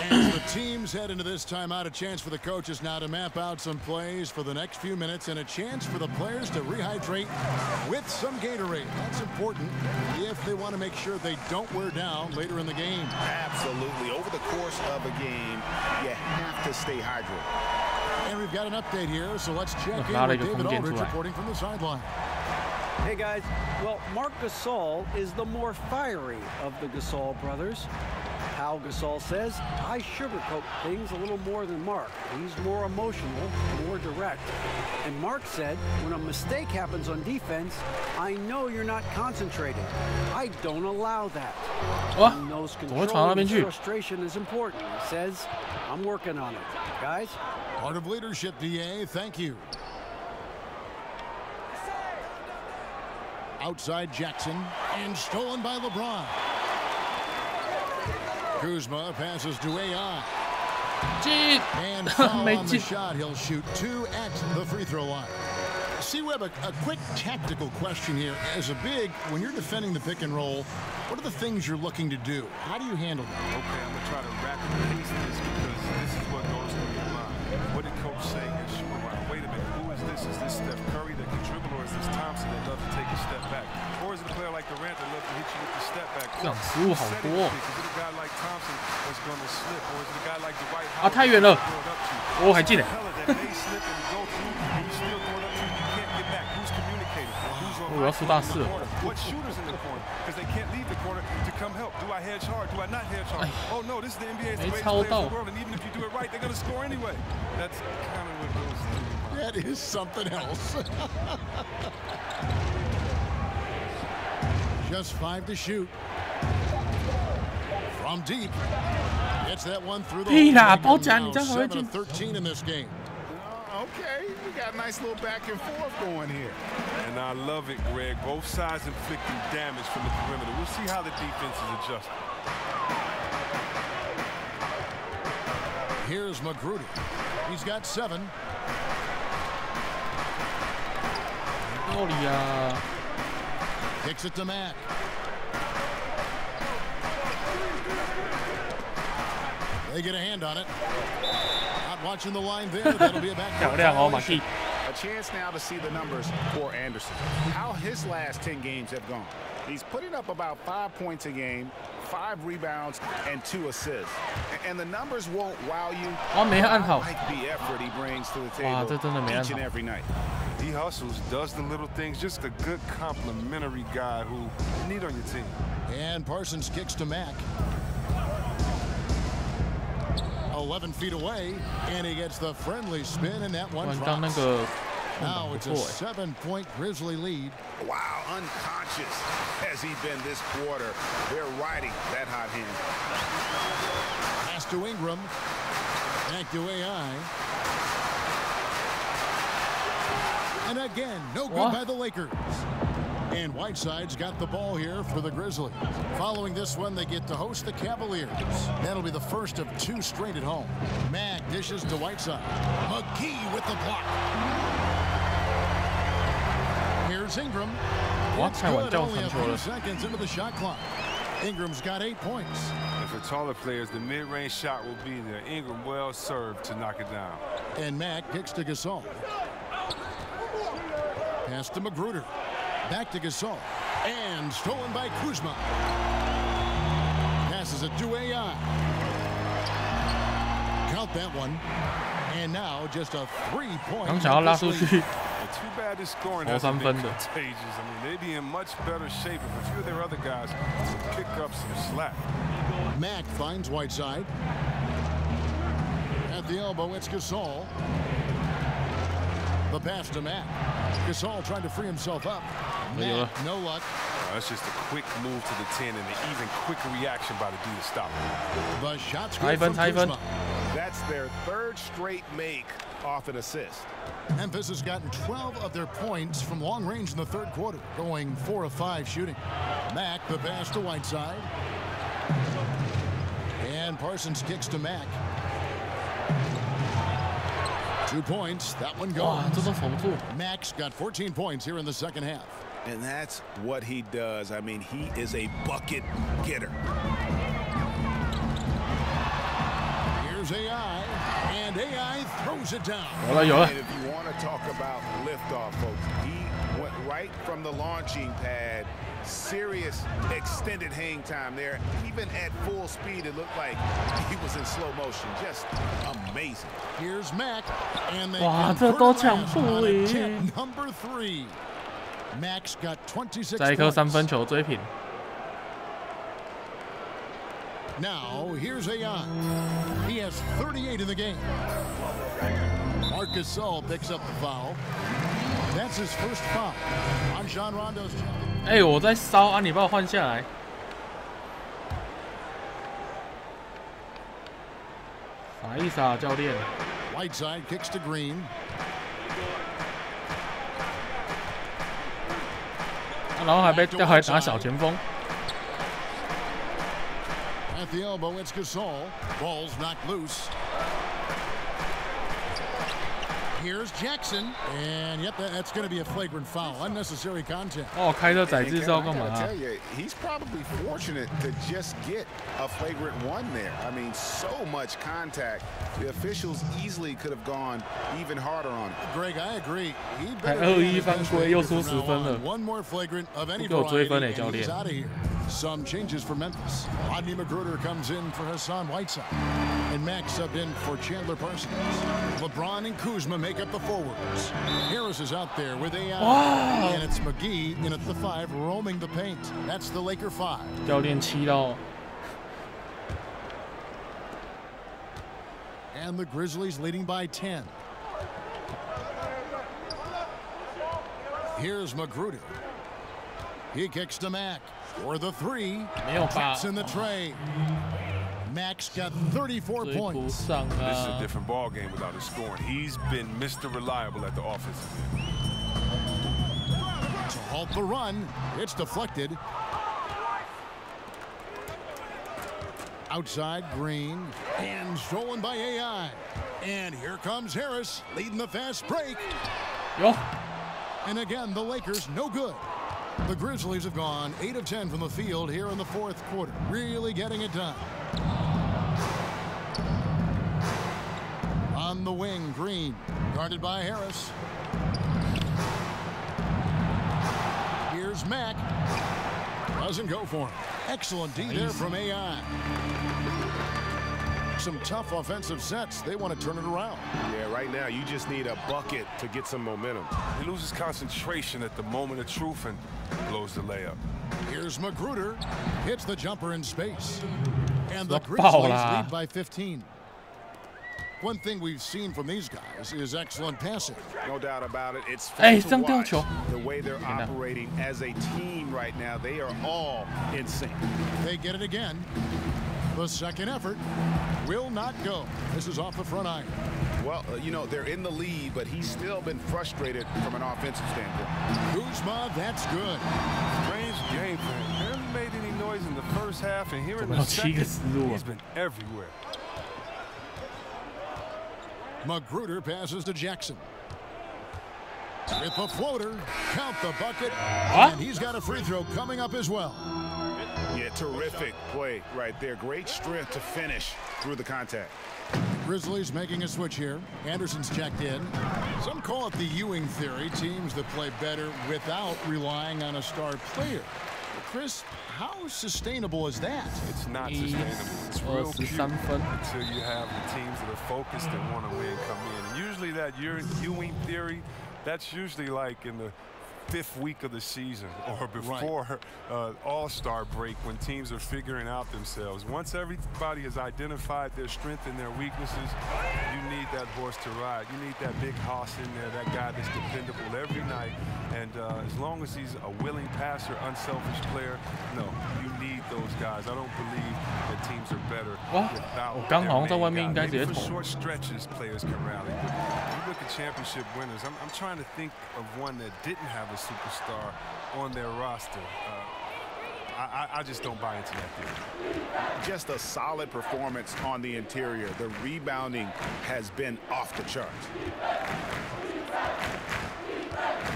And the teams head into this timeout, a chance for the coaches now to map out some plays for the next few minutes and a chance for the players to rehydrate with some Gatorade. That's important if they want to make sure they don't wear down later in the game. Absolutely. Over the course of a game, you have to stay hydrated. And we've got an update here, so let's check in with David Aldridge reporting from the sideline. Hey guys, well, Marc Gasol is the more fiery of the Gasol brothers. Pau Gasol says, I sugarcoat things a little more than Marc. He's more emotional, more direct. And Marc said, when a mistake happens on defense, I know you're not concentrating. I don't allow that. He knows controlling frustration is important. He says, I'm working on it. Guys? Part of leadership, DA. Thank you. Outside Jackson, and stolen by LeBron. Kuzma passes to AI. And foul on the shot. He'll shoot 2 at the free throw line. See, we have a quick tactical question here. As a big, when you're defending the pick and roll, what are the things you're looking to do? How do you handle that? Okay, I'm going to try to rapidly pace this because this is what goes through your mind. What did coach say against you around? Wait a minute, who is this? Is this Steph Curry that can dribble, or is this Thompson that loves to take a step back? Or is it a player like Durant that loves to hit you with the step back? Is it a guy like Thompson that's going to 啊，太远了，我还进来。我要出大事了。没抄到。 That is something else. Just 5 to shoot. From deep. Gets that one through the hole. 7 to 13 in this game. Okay, we got a nice little back and forth going here. And I love it, Greg. Both sides inflicting damage from the perimeter. We'll see how the defense is adjusting. Here's Magruder. He's got 7. Kicks it to Mack. They get a hand on it. Not watching the line there. That'll be a back. A chance now to see the numbers for Anderson. How his last 10 games have gone. He's putting up about 5 points a game, 5 rebounds, and 2 assists. And the numbers won't wow you. Like the effort he brings to the table each and every night. He hustles, does the little things, just a good complimentary guy who you need on your team. And Parsons kicks to Mack. 11 feet away, and he gets the friendly spin, and that one drops. Now it's a 7-point Grizzly lead. Wow, unconscious has he been this quarter. They're riding that hot hand. Pass to Ingram. Back to AI. And again, no good by the Lakers. And Whiteside's got the ball here for the Grizzlies. Following this one, they get to host the Cavaliers. That'll be the first of 2 straight at home. Mack dishes to Whiteside. McGee with the block. Here's Ingram. It's good, only a few seconds into the shot clock. Ingram's got 8 points. And for taller players, the mid-range shot will be there. Ingram well served to knock it down. And Mack kicks to Gasol. Pass to Magruder. Back to Gasol. And stolen by Kuzma. Passes it to AI. Count that one. And now just a 3-point. Too bad this scoring hasn't been contagious. I mean, they'd be in much better shape if a few of their other guys pick up some slack. Mack finds Whiteside. At the elbow, it's Gasol. The pass to Mack. Gasol trying to free himself up. Mack, no luck. That's just a quick move to the 10 and an even quicker reaction by the D to stop him. The shot's good from Kuzma. That's their 3rd straight make off an assist. Memphis has gotten 12 of their points from long range in the 3rd quarter, going 4 of 5 shooting. Mack, the pass to Whiteside. And Parsons kicks to Mack. 2 points. That one goes. Mack's got 14 points here in the 2nd half. And that's what he does. I mean, he is a bucket getter. Here's AI, and AI throws it down. And if you want to talk about liftoff, folks, he went right from the launching pad. Serious extended hang time there. Even at full speed, it looked like he was in slow motion. Just amazing. Here's Mack, and they convert on number 3. Mack's got 26 points. Now, here's AI. He has 38 in the game. Marcus Gasol picks up the foul. That's his first foul on John Rondo's champion. 哎，我在烧啊！你把我换下来。啥意思啊，教练 ？Whiteside kicks to Green. 然后还打小前锋。 At the elbow, it's Gasol. Ball's knocked loose. Here's Jackson, and yep, that's going to be a flagrant foul, unnecessary contact. 哦，开这宰制是要干嘛？ I tell you, he's probably fortunate to just get a flagrant one there. I mean, so much contact. The officials easily could have gone even harder on it. Greg, I agree. 还21犯规，又输10分了。 One more flagrant of any 不给我追分嘞， variety, 教 and 练 he's out of here. Some changes for Memphis. Rodney McGruder comes in for Hassan Whiteside. And Max subbed in for Chandler Parsons. LeBron and Kuzma make up the forwards. Harris is out there with AI. Wow. And it's McGee in at the 5 roaming the paint. That's the Laker 5. 教练7到。 And the Grizzlies leading by 10. Here's Magruder. He kicks to Mac for the 3. Taps in the tray. Mac's got 34 points. This is a different ball game without his scoring. He's been Mr. Reliable at the offensive end. To halt the run, it's deflected. Outside Green and stolen by AI. And here comes Harris leading the fast break. Yo. And again, the Lakers no good. The Grizzlies have gone 8 of 10 from the field here in the 4th quarter. Really getting it done. On the wing, Green, guarded by Harris. Here's Mack. Doesn't go for him. Excellent D there from AI. Some tough offensive sets. They want to turn it around. Yeah, right now you just need a bucket to get some momentum. He loses concentration at the moment of truth and blows the layup. Here's Magruder. Hits the jumper in space. And the Grizzlies lead by 15. One thing we've seen from these guys is excellent passing. No doubt about it. It's fun to watch the way they're Yeah. operating as a team right now. They are all in sync. They get it again. The second effort will not go. This is off the front iron. Well, you know, they're in the lead, but he's still been frustrated from an offensive standpoint. Kuzma, that's good. Strange game for him. Barely made any noise in the first half, and here in the second, he's been everywhere. Magruder passes to Jackson. With the floater, count the bucket, and he's got a free throw coming up as well. Yeah, terrific play right there. Great strength to finish through the contact. Grizzlies making a switch here. Anderson's checked in. Some call it the Ewing theory, teams that play better without relying on a star player. Chris, how sustainable is that? It's not sustainable. It's real cute until you have the teams that are focused and want to win come in. And usually that Ewing theory, that's usually like in the 5th week of the season or before All-Star break when teams are figuring out themselves. Once everybody has identified their strengths and their weaknesses, you need that horse to ride. You need that big hoss in there, that guy that's dependable every night. And as long as he's a willing passer, unselfish player, no, you need those guys. I don't believe that teams are better without their main guy. Maybe for short stretches, players can rally. But you look at championship winners, I'm trying to think of one that didn't have a superstar on their roster. I just don't buy into that theory. Just a solid performance on the interior. The rebounding has been off the charts.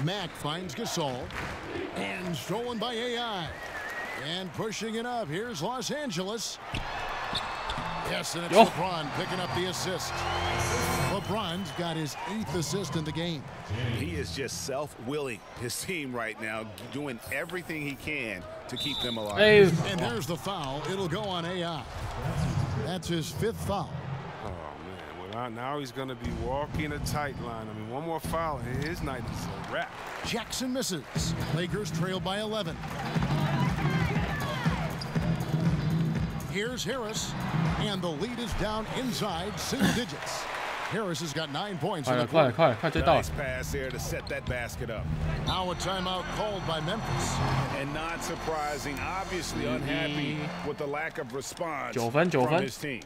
Mack finds Gasol. And stolen by AI. And pushing it up. Here's Los Angeles. Yes, and it's LeBron picking up the assist. LeBron's got his 8th assist in the game. He is just self-willing his team right now, doing everything he can to keep them alive. And there's the foul. It'll go on AI. That's his 5th foul. Oh, man. Well, now he's going to be walking a tight line. I mean, one more foul, and his night is a wrap. Jackson misses. Lakers trail by 11. Here's Harris, and the lead is down inside single digits. Harris has got 9 points in the quarter. Nice pass there to set that basket up. Now a timeout called by Memphis. And not surprising, obviously unhappy with the lack of response from his team.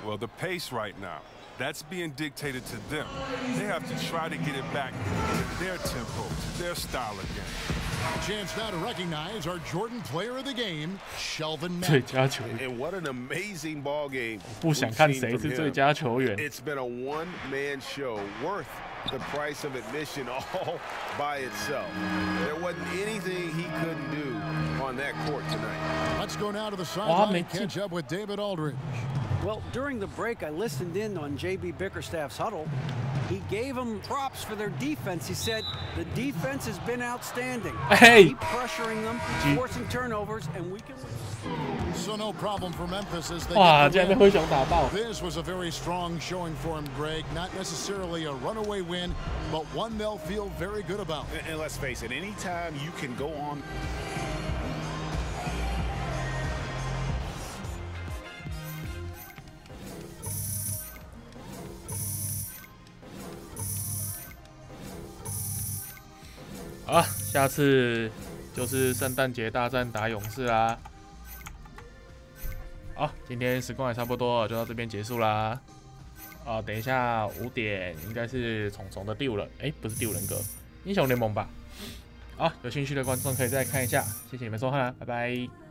Well, the pace right now, that's being dictated to them. They have to try to get it back to their tempo, to their style of game. Chance now to recognize our Jordan player of the game, Shelvin Mack. And what an amazing ball game. 不想看谁是最佳球员。 It's been a one-man show worth the price of admission all by itself. There wasn't anything he couldn't do on that court tonight. Let's go now to the sideline and catch up with David Aldridge. Well, during the break, I listened in on JB Bickerstaff's huddle. He gave them props for their defense. He said the defense has been outstanding. Hey. Keep pressuring them, forcing turnovers, and we can win. So no problem for Memphis as they This was a very strong showing for him, Greg. Not necessarily a runaway win, but one they'll feel very good about. And let's face it, anytime you can go on.好，下次就是圣诞节大战打勇士啦。好，今天时光也差不多了，就到这边结束啦。等一下5点应该是虫虫的第5人，不是第5人格，英雄联盟吧。好，有兴趣的观众可以再看一下。谢谢你们收看啦，拜拜。